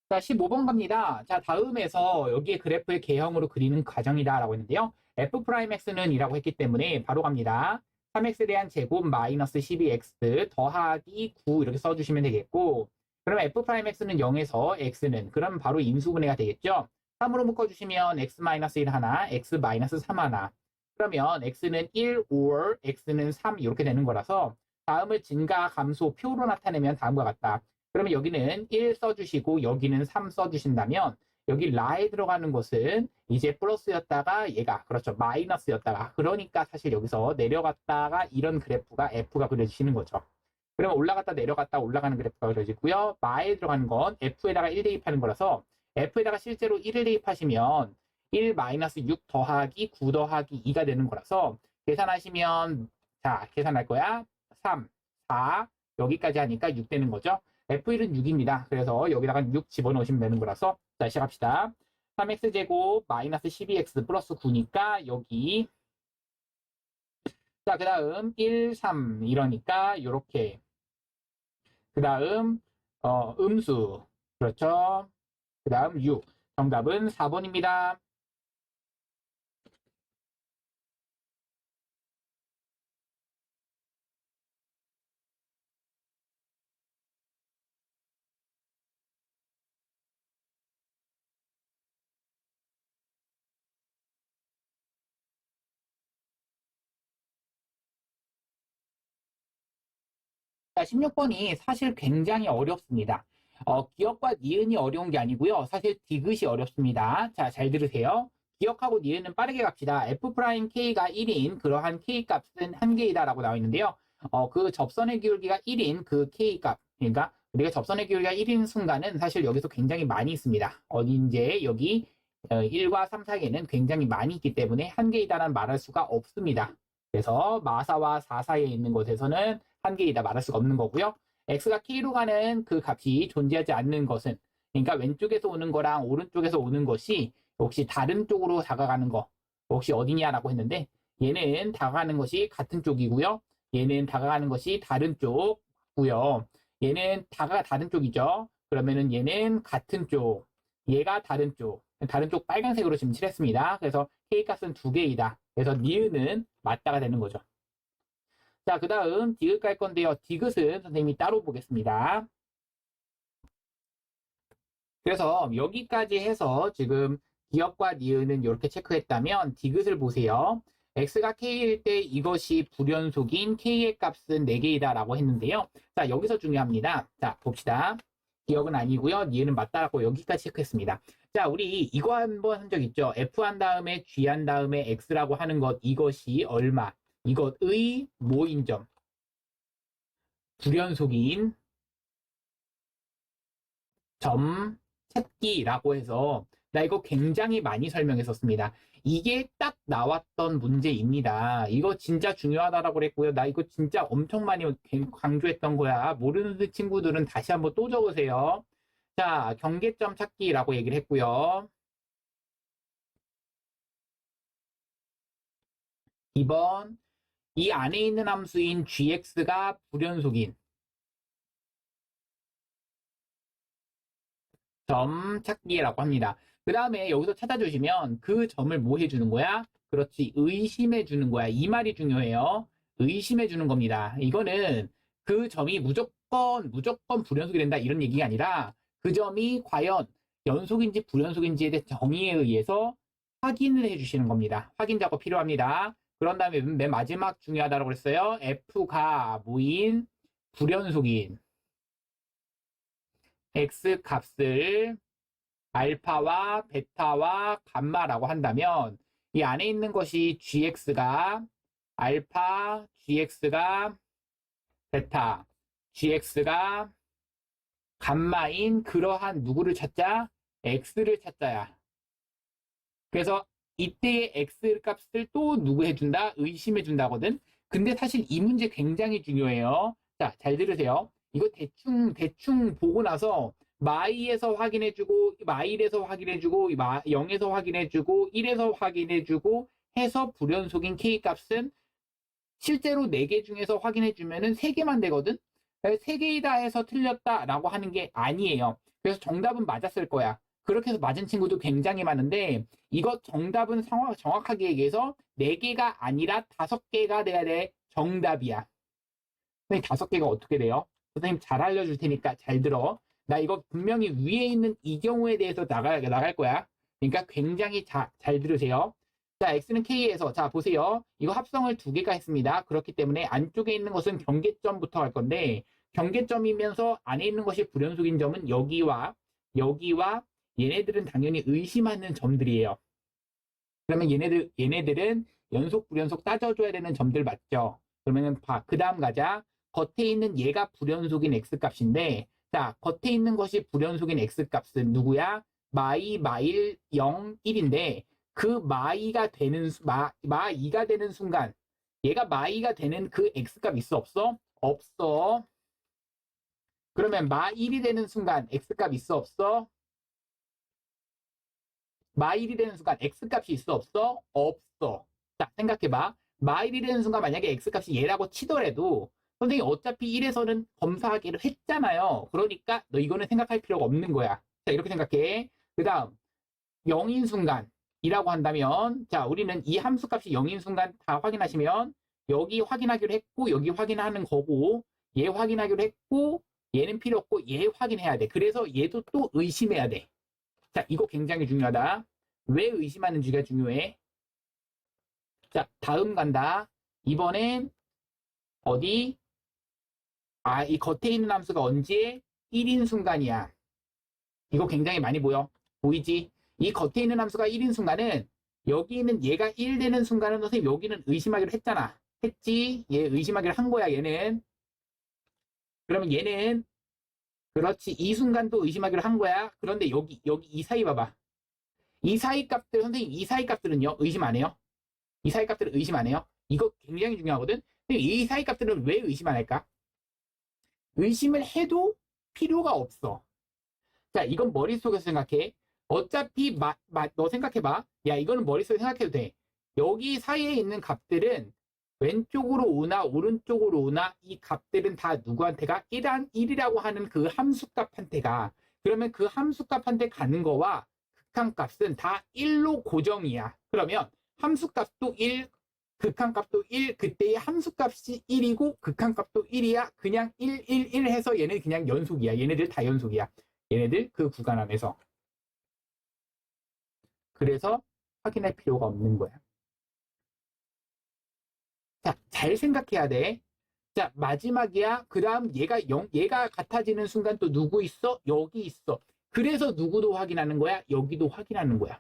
자, 15번 갑니다. 자, 다음에서 여기에 그래프의 개형으로 그리는 과정이다 라고 했는데요. F'X는 이라고 했기 때문에 바로 갑니다. 3X에 대한 제곱 마이너스 12X 더하기 9 이렇게 써주시면 되겠고 그럼 F'X는 0에서 X는 그럼 바로 인수분해가 되겠죠. 3으로 묶어주시면 X 마이너스 1 하나, X 마이너스 3 하나 그러면 X는 1, or X는 3 이렇게 되는 거라서 다음을 증가, 감소, 표로 나타내면 다음과 같다. 그러면 여기는 1 써주시고 여기는 3 써주신다면 여기 라에 들어가는 것은 이제 플러스였다가 얘가 그렇죠 마이너스였다가 그러니까 사실 여기서 내려갔다가 이런 그래프가 F가 그려지시는 거죠. 그러면 올라갔다 내려갔다 올라가는 그래프가 그려지고요. 마에 들어가는 건 F에다가 1 대입하는 거라서 F에다가 실제로 1을 대입하시면 1 마이너스 6 더하기 9 더하기 2가 되는 거라서 계산하시면 자 계산할 거야 3, 4 여기까지 하니까 6 되는 거죠. F1은 6입니다. 그래서 여기다가 6 집어넣으시면 되는 거라서 자 시작합시다. 3x제곱 마이너스 12x 플러스 9니까 여기 자 그 다음 1, 3 이러니까 요렇게 그 다음 음수 그렇죠. 그 다음 6 정답은 4번입니다. 자, 16번이 사실 굉장히 어렵습니다. 기억과 니은이 어려운 게 아니고요. 사실 디귿이 어렵습니다. 자, 잘 들으세요. 기억하고 니은은 빠르게 갑시다. F'K가 1인 그러한 K값은 한 개이다라고 나와 있는데요. 그 접선의 기울기가 1인 그 K값, 그러니까 우리가 접선의 기울기가 1인 순간은 사실 여기서 굉장히 많이 있습니다. 이제 여기 1과 3 사이에는 굉장히 많이 있기 때문에 한 개이다라는 말할 수가 없습니다. 그래서 마사와 4 사이에 있는 곳에서는 한 개이다 말할 수가 없는 거고요. x가 k로 가는 그 값이 존재하지 않는 것은 그러니까 왼쪽에서 오는 거랑 오른쪽에서 오는 것이 혹시 다른 쪽으로 다가가는 거 혹시 어디냐라고 했는데 얘는 다가가는 것이 같은 쪽이고요. 얘는 다가가는 것이 다른 쪽고요. 얘는 다른 쪽이죠. 그러면은 얘는 같은 쪽, 얘가 다른 쪽 빨간색으로 지금 칠했습니다. 그래서 k값은 2개이다. 그래서 니은은 맞다가 되는 거죠. 자, 그 다음 디귿 갈 건데요. 디귿은 선생님이 따로 보겠습니다. 그래서 여기까지 해서 지금 기억과 니은은 이렇게 체크했다면 디귿을 보세요. x가 k일 때 이것이 불연속인 k의 값은 4개이다 라고 했는데요. 자, 여기서 중요합니다. 자, 봅시다. 기억은 아니고요. 니은은 맞다라고 여기까지 체크했습니다. 자, 우리 이거 한번 한 적 있죠? F 한 다음에 G 한 다음에 X라고 하는 것, 이것이 얼마? 이것의 모인점, 불연속인 점 찾기라고 해서 나 이거 굉장히 많이 설명했었습니다. 이게 딱 나왔던 문제입니다. 이거 진짜 중요하다라고 그랬고요. 나 이거 진짜 엄청 많이 강조했던 거야. 모르는 친구들은 다시 한번 또 적으세요. 자, 경계점 찾기라고 얘기를 했고요. 2번, 이 안에 있는 함수인 gx가 불연속인 점 찾기라고 합니다. 그 다음에 여기서 찾아주시면 그 점을 뭐 해주는 거야? 그렇지, 의심해 주는 거야. 이 말이 중요해요. 의심해 주는 겁니다. 이거는 그 점이 무조건 불연속이 된다 이런 얘기가 아니라 그 점이 과연 연속인지 불연속인지에 대해 정의에 의해서 확인을 해주시는 겁니다. 확인 작업 필요합니다. 그런 다음에 맨 마지막 중요하다고 그랬어요. F가 뭐인 불연속인 X 값을 알파와 베타와 감마라고 한다면 이 안에 있는 것이 gx가 알파, gx가 베타, gx가 감마인 그러한 누구를 찾자? x를 찾자야. 그래서 이때의 x 값을 또 누구 해준다? 의심해준다거든. 근데 사실 이 문제 굉장히 중요해요. 자, 잘 들으세요. 이거 대충 보고 나서 마이에서 확인해주고, 마일에서 확인해주고, 0에서 확인해주고, 1에서 확인해주고 해서 불연속인 k 값은 실제로 4개 중에서 확인해주면은 3개만 되거든. 3개이다 해서 틀렸다라고 하는 게 아니에요. 그래서 정답은 맞았을 거야. 그렇게 해서 맞은 친구도 굉장히 많은데 이거 정답은 정확하게 얘기해서 4개가 아니라 5개가 돼야 돼. 정답이야. 선생님 5개가 어떻게 돼요? 선생님 잘 알려줄 테니까 잘 들어. 나 이거 분명히 위에 있는 이 경우에 대해서 나갈 거야. 그러니까 굉장히 잘 들으세요. 자, x는 k에서 자 보세요. 이거 합성을 2개가 했습니다. 그렇기 때문에 안쪽에 있는 것은 경계점부터 할 건데 경계점이면서 안에 있는 것이 불연속인 점은 여기와 얘네들은 당연히 의심하는 점들이에요. 그러면 얘네들은 연속 불연속 따져줘야 되는 점들 맞죠? 그러면은 그 다음 가자. 겉에 있는 얘가 불연속인 x값인데 자, 겉에 있는 것이 불연속인 x값은 누구야? 마일 0, 1인데 그 마이가 되는 마이가 되는 순간 얘가 마이가 되는 그 x값 있어 없어? 없어. 그러면 마1이 되는 순간 x값 있어 없어? 마1이 되는 순간 x값이 있어 없어? 없어. 자, 생각해봐. 마1이 되는 순간 만약에 x값이 얘라고 치더라도 선생님 어차피 1에서는 검사하기로 했잖아요. 그러니까 너 이거는 생각할 필요가 없는 거야. 자, 이렇게 생각해. 그 다음 0인 순간이라고 한다면 자, 우리는 이 함수값이 0인 순간 다 확인하시면 여기 확인하기로 했고 여기 확인하는 거고 얘 확인하기로 했고 얘는 필요 없고 얘 확인해야 돼. 그래서 얘도 또 의심해야 돼. 자, 이거 굉장히 중요하다. 왜 의심하는지가 중요해. 자, 다음 간다. 이번엔 어디? 아, 이 겉에 있는 함수가 언제? 1인 순간이야. 이거 굉장히 많이 보여. 보이지? 이 겉에 있는 함수가 1인 순간은 여기 있는 얘가 1 되는 순간은 선생님 여기는 의심하기로 했잖아. 했지? 얘 의심하기로 한 거야, 얘는. 그러면 얘는 그렇지. 이 순간도 의심하기로 한 거야. 그런데 여기 이 사이 봐봐. 이 사이 값들 선생님 이 사이 값들은요 의심 안 해요? 이 사이 값들은 의심 안 해요? 이거 굉장히 중요하거든. 근데 이 사이 값들은 왜 의심 안 할까? 의심을 해도 필요가 없어. 자, 이건 머릿속에서 생각해. 어차피 너 생각해봐. 야, 이거는 머릿속에 생각해도 돼. 여기 사이에 있는 값들은 왼쪽으로 오나 오른쪽으로 오나 이 값들은 다 누구한테가 1이라고 하는 그 함수값한테가 그러면 그 함수값한테 가는 거와 극한값은 다 1로 고정이야. 그러면 함수값도 1, 극한값도 1, 그때의 함수값이 1이고 극한값도 1이야. 그냥 1 해서 얘네 그냥 연속이야. 얘네들 다 연속이야. 얘네들 그 구간 안에서. 그래서 확인할 필요가 없는 거야. 자, 잘 생각해야 돼. 자, 마지막이야. 그 다음 얘가 같아지는 순간 또 누구 있어? 여기 있어. 그래서 누구도 확인하는 거야? 여기도 확인하는 거야.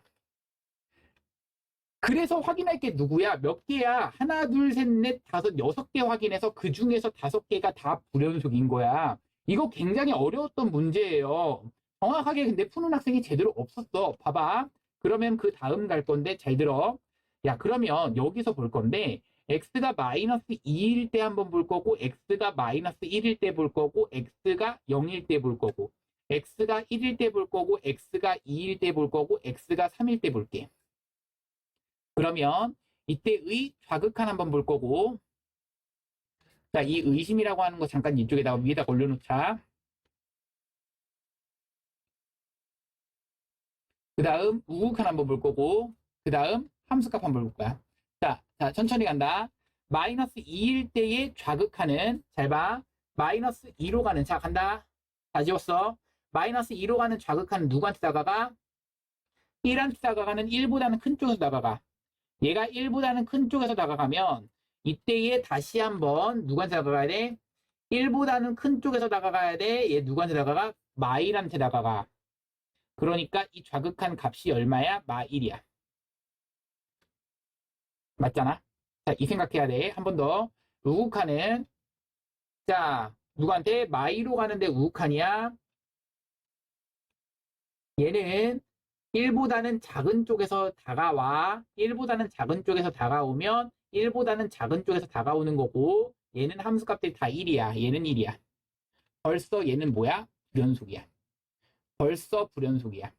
그래서 확인할 게 누구야? 몇 개야? 하나, 둘, 셋, 넷, 다섯, 6개 확인해서 그 중에서 5개가 다 불연속인 거야. 이거 굉장히 어려웠던 문제예요. 정확하게 근데 푸는 학생이 제대로 없었어. 봐봐. 그러면 그 다음 갈 건데 잘 들어. 야, 그러면 여기서 볼 건데 x가 마이너스 2일 때 한번 볼 거고 x가 마이너스 1일 때 볼 거고 x가 0일 때 볼 거고 x가 1일 때 볼 거고 x가 2일 때 볼 거고 x가 3일 때 볼게. 그러면 이때의 좌극한 한번 볼 거고 자, 이 의심이라고 하는 거 잠깐 이쪽에다가 위에다 올려놓자. 그 다음 우극한 한번 볼 거고 그 다음 함수값 한번 볼 거야. 자, 천천히 간다. 마이너스 2일 때의 좌극한은 잘 봐. 마이너스 2로 가는 자 간다. 다 지웠어. 마이너스 2로 가는 좌극한은 누구한테 다가가? 1한테 다가가는 1보다는 큰 쪽에서 다가가. 얘가 1보다는 큰 쪽에서 다가가면 이때에 다시 한번 누구한테 다가가야 돼? 1보다는 큰 쪽에서 다가가야 돼. 얘 누구한테 다가가? 마일한테 다가가. 그러니까 이 좌극한 값이 얼마야? 마1이야. 맞잖아? 자, 이 생각해야 돼. 한 번 더. 우극한은 자, 누구한테? 마이로 가는데 우극한이야. 얘는 1보다는 작은 쪽에서 다가와. 1보다는 작은 쪽에서 다가오면 1보다는 작은 쪽에서 다가오는 거고 얘는 함수값들이 다 1이야. 얘는 1이야. 벌써 얘는 뭐야? 불연속이야. 벌써 불연속이야.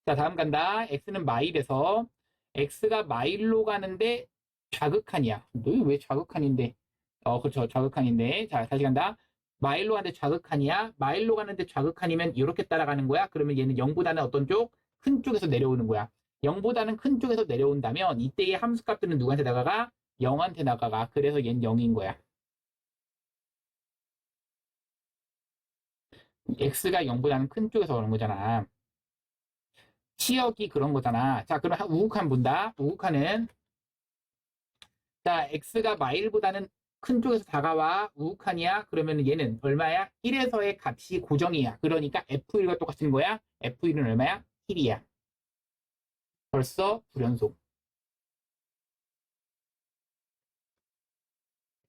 자, 다음 간다. x는 마일에서 x가 마일로 가는데 좌극한이야. 너 왜 좌극한인데? 그렇죠. 좌극한인데. 자, 다시 간다. 마일로 가는데 좌극한이야. 마일로 가는데 좌극한이면 이렇게 따라가는 거야. 그러면 얘는 0보다는 어떤 쪽? 큰 쪽에서 내려오는 거야. 0보다는 큰 쪽에서 내려온다면 이때의 함수값들은 누구한테 다가가? 0한테 다가가. 그래서 얘는 0인 거야. x가 0보다는 큰 쪽에서 오는 거잖아. 치역이 그런 거잖아. 자, 그럼 우극한 본다. 우극한은 자, x가 마일보다는 큰 쪽에서 다가와 우극한이야. 그러면 얘는 얼마야? 1에서의 값이 고정이야. 그러니까 f1과 똑같은 거야. f1은 얼마야? 1이야. 벌써 불연속.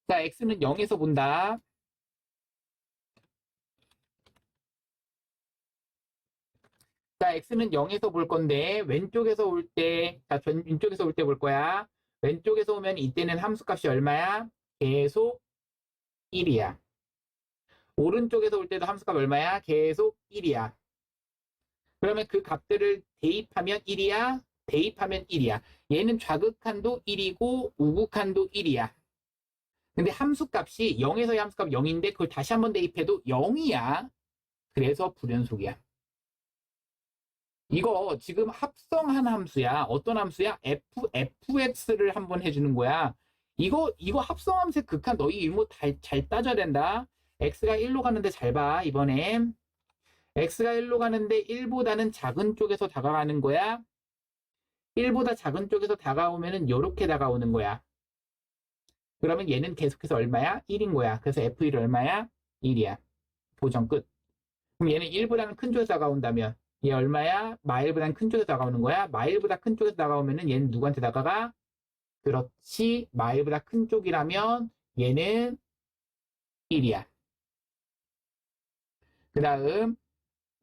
자, x는 0에서 본다. 자, x는 0에서 볼 건데 왼쪽에서 올 때, 자, 왼쪽에서 올 때 볼 거야. 왼쪽에서 오면 이때는 함수값이 얼마야? 계속 1이야. 오른쪽에서 올 때도 함수값 얼마야? 계속 1이야. 그러면 그 값들을 대입하면 1이야? 대입하면 1이야. 얘는 좌극한도 1이고 우극한도 1이야. 근데 함수값이 0에서의 함수값 0인데 그걸 다시 한번 대입해도 0이야. 그래서 불연속이야. 이거 지금 합성한 함수야. 어떤 함수야? fx를 한번 해주는 거야. 이거 합성함수의 극한 너희 일모 잘 따져야 된다. x가 1로 가는데 잘 봐, 이번엔. x가 1로 가는데 1보다는 작은 쪽에서 다가가는 거야. 1보다 작은 쪽에서 다가오면은 이렇게 다가오는 거야. 그러면 얘는 계속해서 얼마야? 1인 거야. 그래서 f1 얼마야? 1이야. 보정 끝. 그럼 얘는 1보다는 큰 쪽에서 다가온다면 얘 얼마야? 마일보다는 큰 쪽에서 다가오는 거야. 마일보다 큰 쪽에서 다가오면은 얘는 누구한테 다가가? 그렇지. 마일보다 큰 쪽이라면 얘는 1이야. 그 다음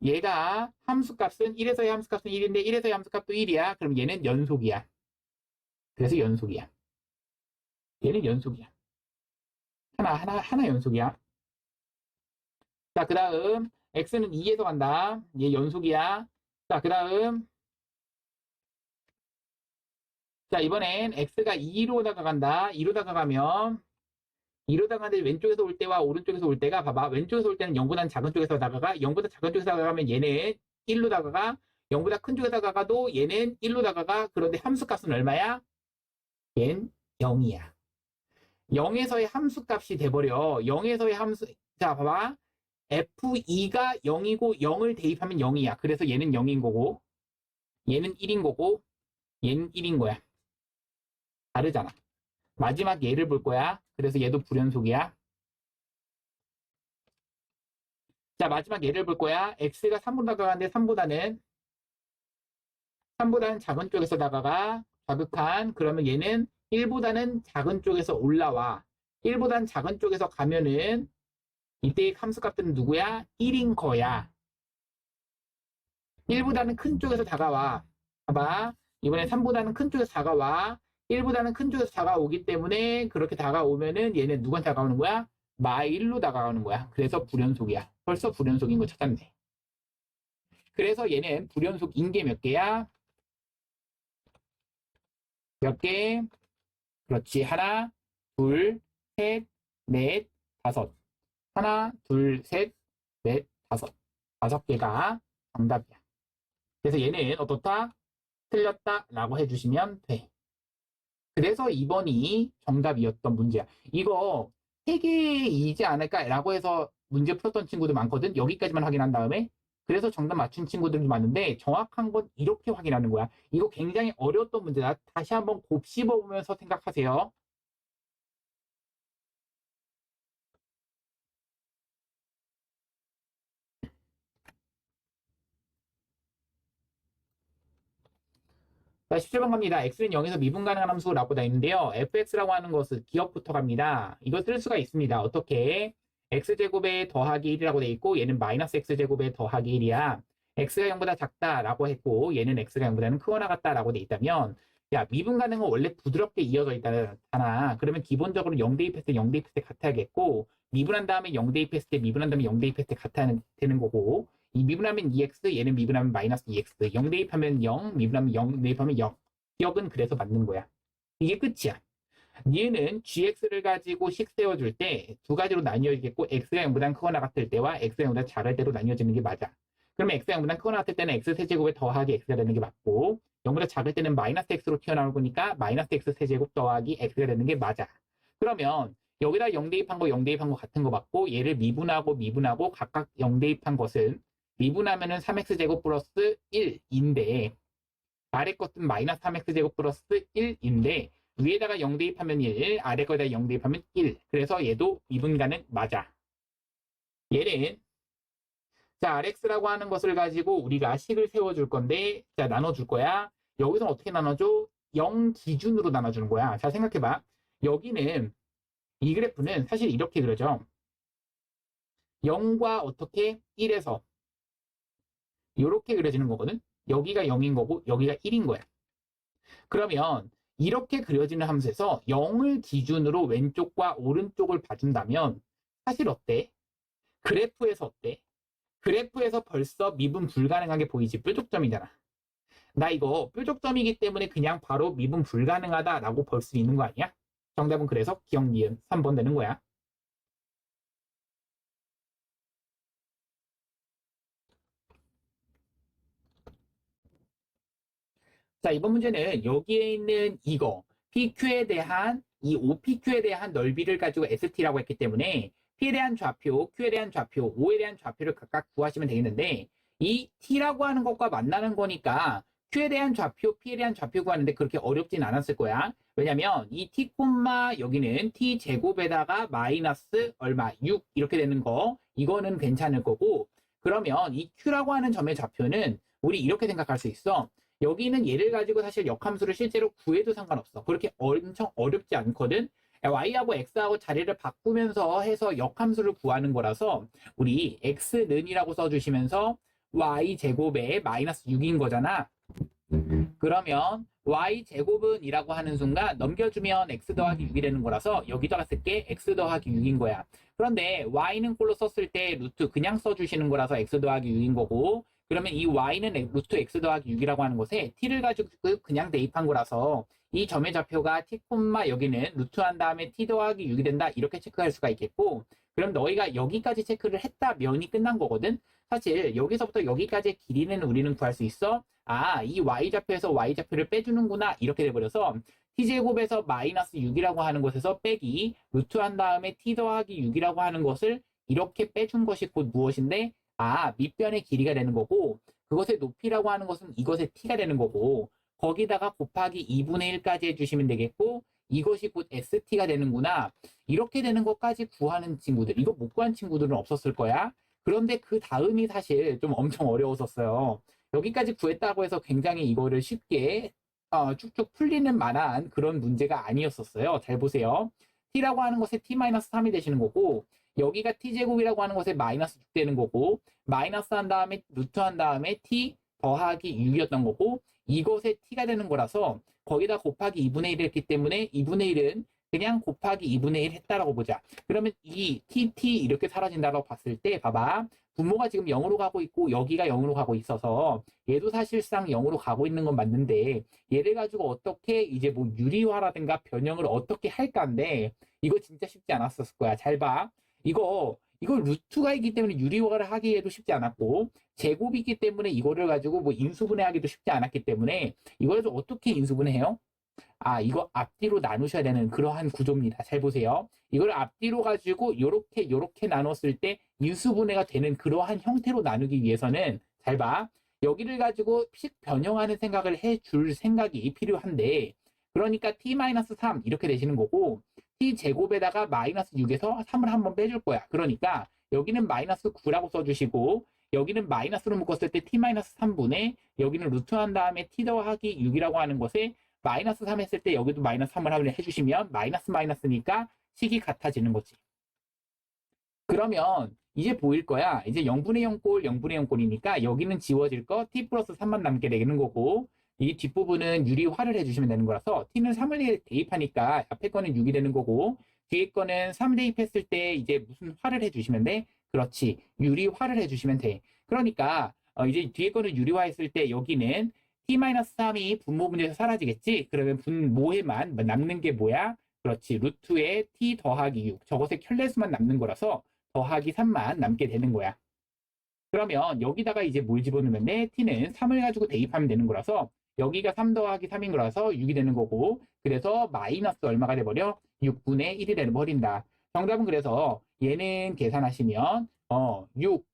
얘가 함수값은 1에서의 함수값은 1인데 1에서의 함수값도 1이야. 그럼 얘는 연속이야. 그래서 연속이야. 얘는 연속이야. 하나 연속이야. 자, 그 다음 x는 2에서 간다. 얘 연속이야. 자, 그 다음 자, 이번엔 x가 2로 다가간다. 2로 다가가면 2로 다가가는데 왼쪽에서 올 때와 오른쪽에서 올 때가 봐봐. 왼쪽에서 올 때는 0보다는 작은 쪽에서 다가가. 0보다 작은 쪽에서 다가가면 얘는 1로 다가가. 0보다 큰 쪽에서 다가가도 얘는 1로 다가가. 그런데 함수값은 얼마야? 얘는 0이야. 0에서의 함수값이 돼버려. 0에서의 함수 자, 봐봐. f2가 0이고 0을 대입하면 0이야. 그래서 얘는 0인 거고 얘는 1인 거고 얘는 1인 거야. 다르잖아. 마지막 얘를 볼 거야. 그래서 얘도 불연속이야. 자, 마지막 얘를 볼 거야. x가 3보다 다가가는데 3보다는 작은 쪽에서 다가가. 자극한. 그러면 얘는 1보다는 작은 쪽에서 올라와. 1보다는 작은 쪽에서 가면은 이때의 함수값은 누구야? 1인 거야. 1보다는 큰 쪽에서 다가와. 봐봐. 이번에 3보다는 큰 쪽에서 다가와. 1보다는 큰 쪽에서 다가오기 때문에 그렇게 다가오면은 얘는 누구한테 다가오는 거야? 마일로 다가오는 거야. 그래서 불연속이야. 벌써 불연속인 거 찾았네. 그래서 얘는 불연속인 게 몇 개야? 몇 개? 그렇지. 하나, 둘, 셋, 넷, 다섯. 하나, 둘, 셋, 넷, 다섯. 5개가 정답이야. 그래서 얘는 어떻다? 틀렸다 라고 해주시면 돼. 그래서 2번이 정답이었던 문제야. 이거 3개이지 않을까 라고 해서 문제 풀었던 친구들 많거든. 여기까지만 확인한 다음에. 그래서 정답 맞춘 친구들도 많은데 정확한 건 이렇게 확인하는 거야. 이거 굉장히 어려웠던 문제다. 다시 한번 곱씹어보면서 생각하세요. 자, 17번 갑니다. x는 0에서 미분 가능한 함수라고 되어 있는데요. fx라고 하는 것은 기억부터 갑니다. 이거 쓸 수가 있습니다. 어떻게? x제곱에 더하기 1이라고 되어 있고 얘는 마이너스 x제곱에 더하기 1이야. x가 0보다 작다라고 했고 얘는 x가 0보다는 크거나 같다라고 되어 있다면 야, 미분 가능은 원래 부드럽게 이어져 있잖아. 그러면 기본적으로 0 대입했을 때 0 대입했을 때 같아야겠고 미분한 다음에 0 대입했을 때 미분한 다음에 0 대입했을 때 같아야 되는 거고 이 미분하면 2x, 얘는 미분하면 마이너스 2x. 0 대입하면 0, 미분하면 0 대입하면 0. 기억은 그래서 맞는 거야. 이게 끝이야. 얘는 gx를 가지고 식 세워줄 때 두 가지로 나뉘어지겠고 x가 0보다 크거나 같을 때와 x가 0보다 작을 때로 나뉘어지는 게 맞아. 그러면 x가 0보다 크거나 같을 때는 x세제곱에 더하기 x가 되는 게 맞고 0보다 작을 때는 마이너스 x로 튀어나올 거니까 마이너스 x세제곱 더하기 x가 되는 게 맞아. 그러면 여기다 0 대입한 거 0 대입한 거 같은 거 맞고 얘를 미분하고 각각 0 대입한 것은 미분하면은 3x제곱 플러스 1인데 아래 것은 마이너스 3x제곱 플러스 1인데 위에다가 0 대입하면 1, 아래 거에다 0 대입하면 1. 그래서 얘도 미분가는 맞아. 얘는 자, rx라고 하는 것을 가지고 우리가 식을 세워줄 건데 자, 나눠줄 거야. 여기서 어떻게 나눠줘? 0 기준으로 나눠주는 거야. 자, 생각해봐. 여기는 이 그래프는 사실 이렇게 그려져. 0과 어떻게? 1에서 이렇게 그려지는 거거든. 여기가 0인 거고 여기가 1인 거야. 그러면 이렇게 그려지는 함수에서 0을 기준으로 왼쪽과 오른쪽을 봐준다면 사실 어때? 그래프에서 어때? 그래프에서 벌써 미분 불가능하게 보이지. 뾰족점이잖아. 나 이거 뾰족점이기 때문에 그냥 바로 미분 불가능하다라고 볼 수 있는 거 아니야? 정답은 그래서 기억 니은 3번 되는 거야. 자, 이번 문제는 여기에 있는 이거 PQ에 대한 이 OPQ에 대한 넓이를 가지고 ST라고 했기 때문에 P에 대한 좌표, Q에 대한 좌표, O에 대한 좌표를 각각 구하시면 되겠는데 이 T라고 하는 것과 만나는 거니까 Q에 대한 좌표, P에 대한 좌표 구하는데 그렇게 어렵진 않았을 거야. 왜냐면 이 T, 여기는 T 제곱에다가 마이너스 얼마, 6 이렇게 되는 거 이거는 괜찮을 거고 그러면 이 Q라고 하는 점의 좌표는 우리 이렇게 생각할 수 있어. 여기는 얘를 가지고 사실 역함수를 실제로 구해도 상관없어. 그렇게 엄청 어렵지 않거든. y하고 x하고 자리를 바꾸면서 해서 역함수를 구하는 거라서 우리 x는이라고 써주시면서 y제곱에 마이너스 6인 거잖아. 그러면 y제곱은 이라고 하는 순간 넘겨주면 x 더하기 6이 되는 거라서 여기다가 쓸게 x 더하기 6인 거야. 그런데 y는 꼴로 썼을 때 루트 그냥 써주시는 거라서 x 더하기 6인 거고 그러면 이 y는 루트 x 더하기 6이라고 하는 것에 t를 가지고 그냥 대입한 거라서 이 점의 좌표가 t, 여기는 루트한 다음에 t 더하기 6이 된다 이렇게 체크할 수가 있겠고 그럼 너희가 여기까지 체크를 했다면이 끝난 거거든. 사실 여기서부터 여기까지의 길이는 우리는 구할 수 있어. 아, 이 y좌표에서 y좌표를 빼주는구나 이렇게 돼버려서 t제곱에서 마이너스 6이라고 하는 것에서 빼기 루트한 다음에 t 더하기 6이라고 하는 것을 이렇게 빼준 것이 곧 무엇인데 아, 밑변의 길이가 되는 거고 그것의 높이라고 하는 것은 이것의 t가 되는 거고 거기다가 곱하기 2분의 1까지 해주시면 되겠고 이것이 곧 ST가 되는구나. 이렇게 되는 것까지 구하는 친구들, 이거 못 구한 친구들은 없었을 거야. 그런데 그 다음이 사실 좀 엄청 어려웠었어요. 여기까지 구했다고 해서 굉장히 이거를 쉽게 쭉쭉 풀리는 만한 그런 문제가 아니었었어요. 잘 보세요. t라고 하는 것에 t-3이 되시는 거고, 여기가 t제곱이라고 하는 것에 마이너스 6 되는 거고, 마이너스 한 다음에 루트 한 다음에 t 더하기 6이었던 거고, 이것에 t가 되는 거라서 거기다 곱하기 2분의 1을 했기 때문에 2분의 1은 그냥 곱하기 2분의 1 했다라고 보자. 그러면 이 t 이렇게 사라진다고 봤을 때 봐봐. 분모가 지금 0으로 가고 있고 여기가 0으로 가고 있어서 얘도 사실상 0으로 가고 있는 건 맞는데, 얘를 가지고 어떻게 이제 뭐 유리화라든가 변형을 어떻게 할까인데, 이거 진짜 쉽지 않았었을 거야. 잘 봐. 이거 루트가 있기 때문에 유리화를 하기에도 쉽지 않았고, 제곱이기 때문에 이거를 가지고 뭐 인수분해하기도 쉽지 않았기 때문에, 이걸 어떻게 인수분해해요? 이거 앞뒤로 나누셔야 되는 그러한 구조입니다. 잘 보세요. 이걸 앞뒤로 가지고 요렇게 나눴을 때 인수분해가 되는 그러한 형태로 나누기 위해서는, 잘 봐. 여기를 가지고 식 변형하는 생각을 해줄 생각이 필요한데, 그러니까 t-3 이렇게 되시는 거고, t제곱에다가 마이너스 6에서 3을 한번 빼줄 거야. 그러니까 여기는 마이너스 9라고 써주시고, 여기는 마이너스로 묶었을 때 t-3분의, 여기는 루트 한 다음에 t 더하기 6이라고 하는 것에 마이너스 3 했을 때 여기도 마이너스 3을 해주시면 마이너스 마이너스니까 식이 같아지는 거지. 그러면 이제 보일 거야. 이제 0분의 0꼴, 0분의 0꼴이니까 여기는 지워질 거 t 플러스 3만 남게 되는 거고, 이 뒷부분은 유리화를 해주시면 되는 거라서 t는 3을 대입하니까 앞에 거는 6이 되는 거고, 뒤에 거는 3 대입했을 때 이제 무슨 화를 해주시면 돼? 그렇지. 유리화를 해주시면 돼. 그러니까 이제 뒤에 거는 유리화했을 때 여기는 t-3이 분모분에서 사라지겠지? 그러면 분모에만 남는 게 뭐야? 그렇지. 루트에 t 더하기 6. 저것의 켤레수만 남는 거라서 더하기 3만 남게 되는 거야. 그러면 여기다가 이제 뭘 집어넣으면 돼? t는 3을 가지고 대입하면 되는 거라서 여기가 3 더하기 3인 거라서 6이 되는 거고, 그래서 마이너스 얼마가 돼버려? 6분의 1이 돼버린다. 정답은 그래서 얘는 계산하시면 6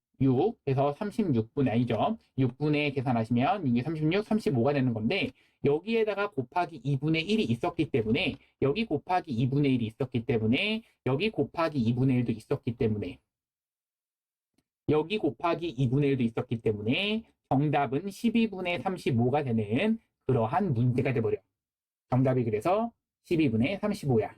해서 36분 아니죠. 6분의 계산하시면 6이 36, 35가 되는 건데, 여기에다가 곱하기 2분의 1이 있었기 때문에, 여기 곱하기 2분의 1이 있었기 때문에, 여기 곱하기 2분의 1도 있었기 때문에, 여기 곱하기 2분의 1도 있었기 때문에 정답은 12분의 35가 되는 그러한 문제가 돼버려. 정답이 그래서 12분의 35야.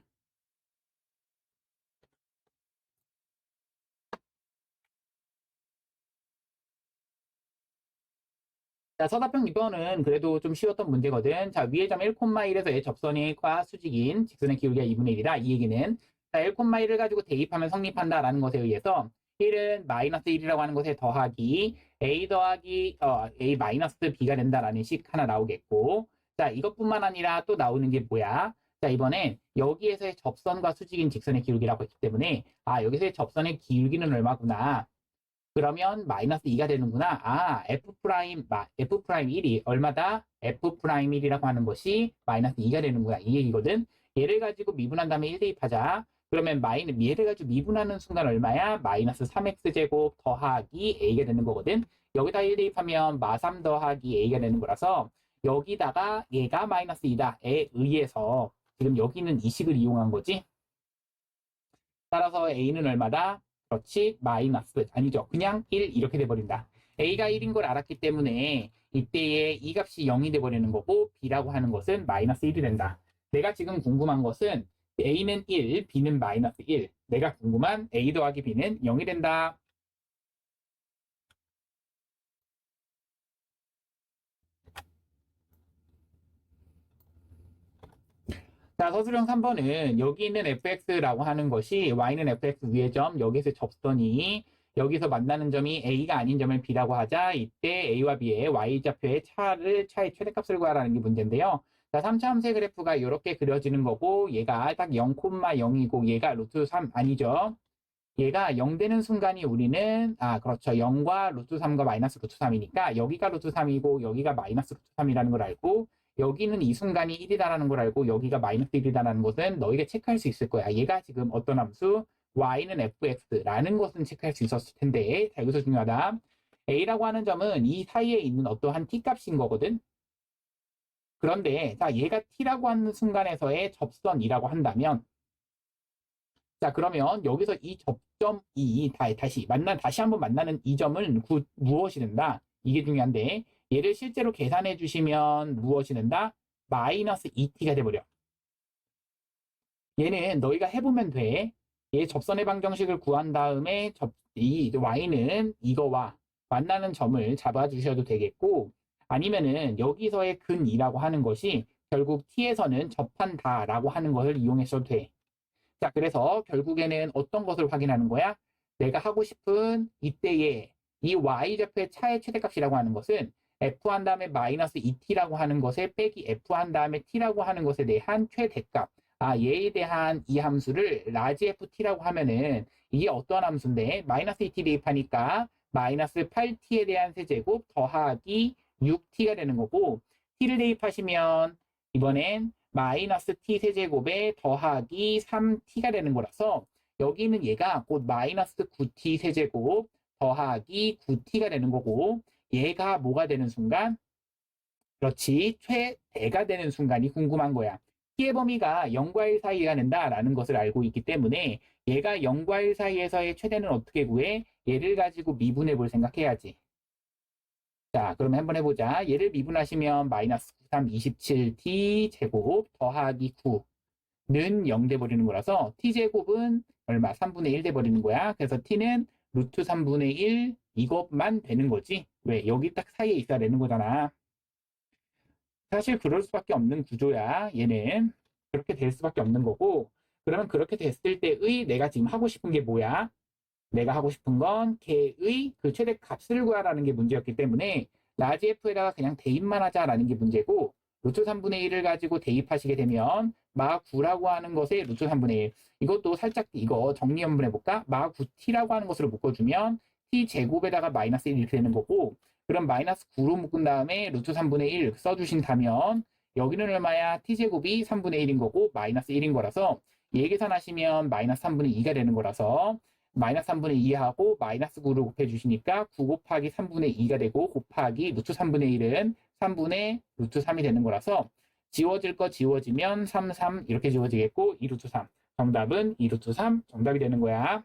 자, 서답형 2번은 그래도 좀 쉬웠던 문제거든. 자, 위의 점 1,1에서의 접선과 수직인 직선의 기울기가 2분의 1이다. 이 얘기는 자, 1,1을 가지고 대입하면 성립한다라는 것에 의해서 1은 마이너스 1이라고 하는 것에 더하기 a 더하기 a 마이너스 b가 된다라는 식 하나 나오겠고, 자, 이것뿐만 아니라 또 나오는 게 뭐야? 자, 이번엔 여기에서의 접선과 수직인 직선의 기울기라고 했기 때문에 여기서의 접선의 기울기는 얼마구나. 그러면 마이너스 2가 되는구나. F'1이 얼마다? F'1이라고 하는 것이 마이너스 2가 되는구나. 이 얘기거든. 얘를 가지고 미분한 다음에 1 대입하자. 그러면 얘를 가지고 미분하는 순간 얼마야? 마이너스 3x제곱 더하기 a가 되는 거거든. 여기다 1 대입하면 마3 더하기 a가 되는 거라서 여기다가 얘가 마이너스 2다에 의해서 지금 여기는 이 식을 이용한 거지. 따라서 a는 얼마다? 그렇지, 마이너스 아니죠. 그냥 1 이렇게 돼버린다. a가 1인 걸 알았기 때문에 이때의 이 값이 0이 돼버리는 거고, b라고 하는 것은 마이너스 1이 된다. 내가 지금 궁금한 것은 a는 1, b는 마이너스 1. 내가 궁금한 a 더하기 b는 0이 된다. 자, 서술형 3번은 여기 있는 fx라고 하는 것이 y는 fx 위의 점, 여기서 접선이 여기서 만나는 점이 a가 아닌 점을 b라고 하자. 이때 a와 b의 y좌표의 차의 최대값을 구하라는 게 문제인데요. 자, 3차 함수의 그래프가 이렇게 그려지는 거고, 얘가 딱 0,0이고 얘가 루트 3 아니죠. 얘가 0 되는 순간이 우리는 그렇죠. 0과 루트 3과 마이너스 루트 3이니까 여기가 루트 3이고 여기가 마이너스 루트 3이라는 걸 알고, 여기는 이 순간이 1이다라는 걸 알고 여기가 마이너스 1이다라는 것은 너희가 체크할 수 있을 거야. 얘가 지금 어떤 함수 y는 fx라는 것은 체크할 수 있었을 텐데, 자, 여기서 중요하다. a라고 하는 점은 이 사이에 있는 어떠한 t 값인 거거든. 그런데 자 얘가 t라고 하는 순간에서의 접선이라고 한다면 자 그러면 여기서 이 접점이 다시 한번 만나는 이 점은 무엇이 된다? 이게 중요한데 얘를 실제로 계산해 주시면 무엇이 된다? 마이너스 2t가 돼버려. 얘는 너희가 해보면 돼. 얘 접선의 방정식을 구한 다음에 이 y는 이거와 만나는 점을 잡아주셔도 되겠고 아니면은 여기서의 근이라고 하는 것이 결국 t에서는 접한다라고 하는 것을 이용하셔도 돼. 자, 그래서 결국에는 어떤 것을 확인하는 거야? 내가 하고 싶은 이때의 이 y좌표의 차의 최대값이라고 하는 것은 f 한 다음에 마이너스 2t라고 하는 것에 빼기 f 한 다음에 t라고 하는 것에 대한 최대값. 얘에 대한 이 함수를 라지 ft라고 하면은 이게 어떠한 함수인데 마이너스 2t 대입하니까 마이너스 8t에 대한 세제곱 더하기 6t가 되는 거고 t를 대입하시면 이번엔 마이너스 t 세제곱에 더하기 3t가 되는 거라서 여기는 얘가 곧 마이너스 9t 세제곱 더하기 9t가 되는 거고 얘가 뭐가 되는 순간? 그렇지, 최대가 되는 순간이 궁금한 거야. t의 범위가 0과 1 사이가 된다라는 것을 알고 있기 때문에 얘가 0과 1 사이에서의 최대는 어떻게 구해? 얘를 가지고 미분해 볼 생각해야지. 자, 그러면 한번 해보자. 얘를 미분하시면 마이너스 93, 27t 제곱 더하기 9는 0 돼버리는 거라서 t제곱은 얼마? 3분의 1 돼버리는 거야. 그래서 t는 루트 3분의 1 이것만 되는 거지. 왜? 여기 딱 사이에 있어야 되는 거잖아. 사실 그럴 수밖에 없는 구조야. 얘는 그렇게 될 수밖에 없는 거고 그러면 그렇게 됐을 때의 내가 지금 하고 싶은 게 뭐야? 내가 하고 싶은 건 걔의 그 최대 값을 구하라는 게 문제였기 때문에 라지 f에다가 그냥 대입만 하자라는 게 문제고 루트 3분의 1을 가지고 대입하시게 되면 마 9라고 하는 것에 루트 3분의 1 이것도 살짝 이거 정리 한번 해볼까? 마 9t라고 하는 것으로 묶어주면 t 제곱에다가 마이너스 1 이렇게 되는 거고 그럼 마이너스 9로 묶은 다음에 루트 3분의 1 써주신다면 여기는 얼마야? t제곱이 3분의 1인 거고 마이너스 1인 거라서 얘 계산하시면 마이너스 3분의 2가 되는 거라서 마이너스 3분의 2하고 마이너스 9를 곱해주시니까 9 곱하기 3분의 2가 되고 곱하기 루트 3분의 1은 3분의 루트 3이 되는 거라서 지워질 거 지워지면 3, 3 이렇게 지워지겠고 2 루트 3 정답은 2 루트 3 정답이 되는 거야.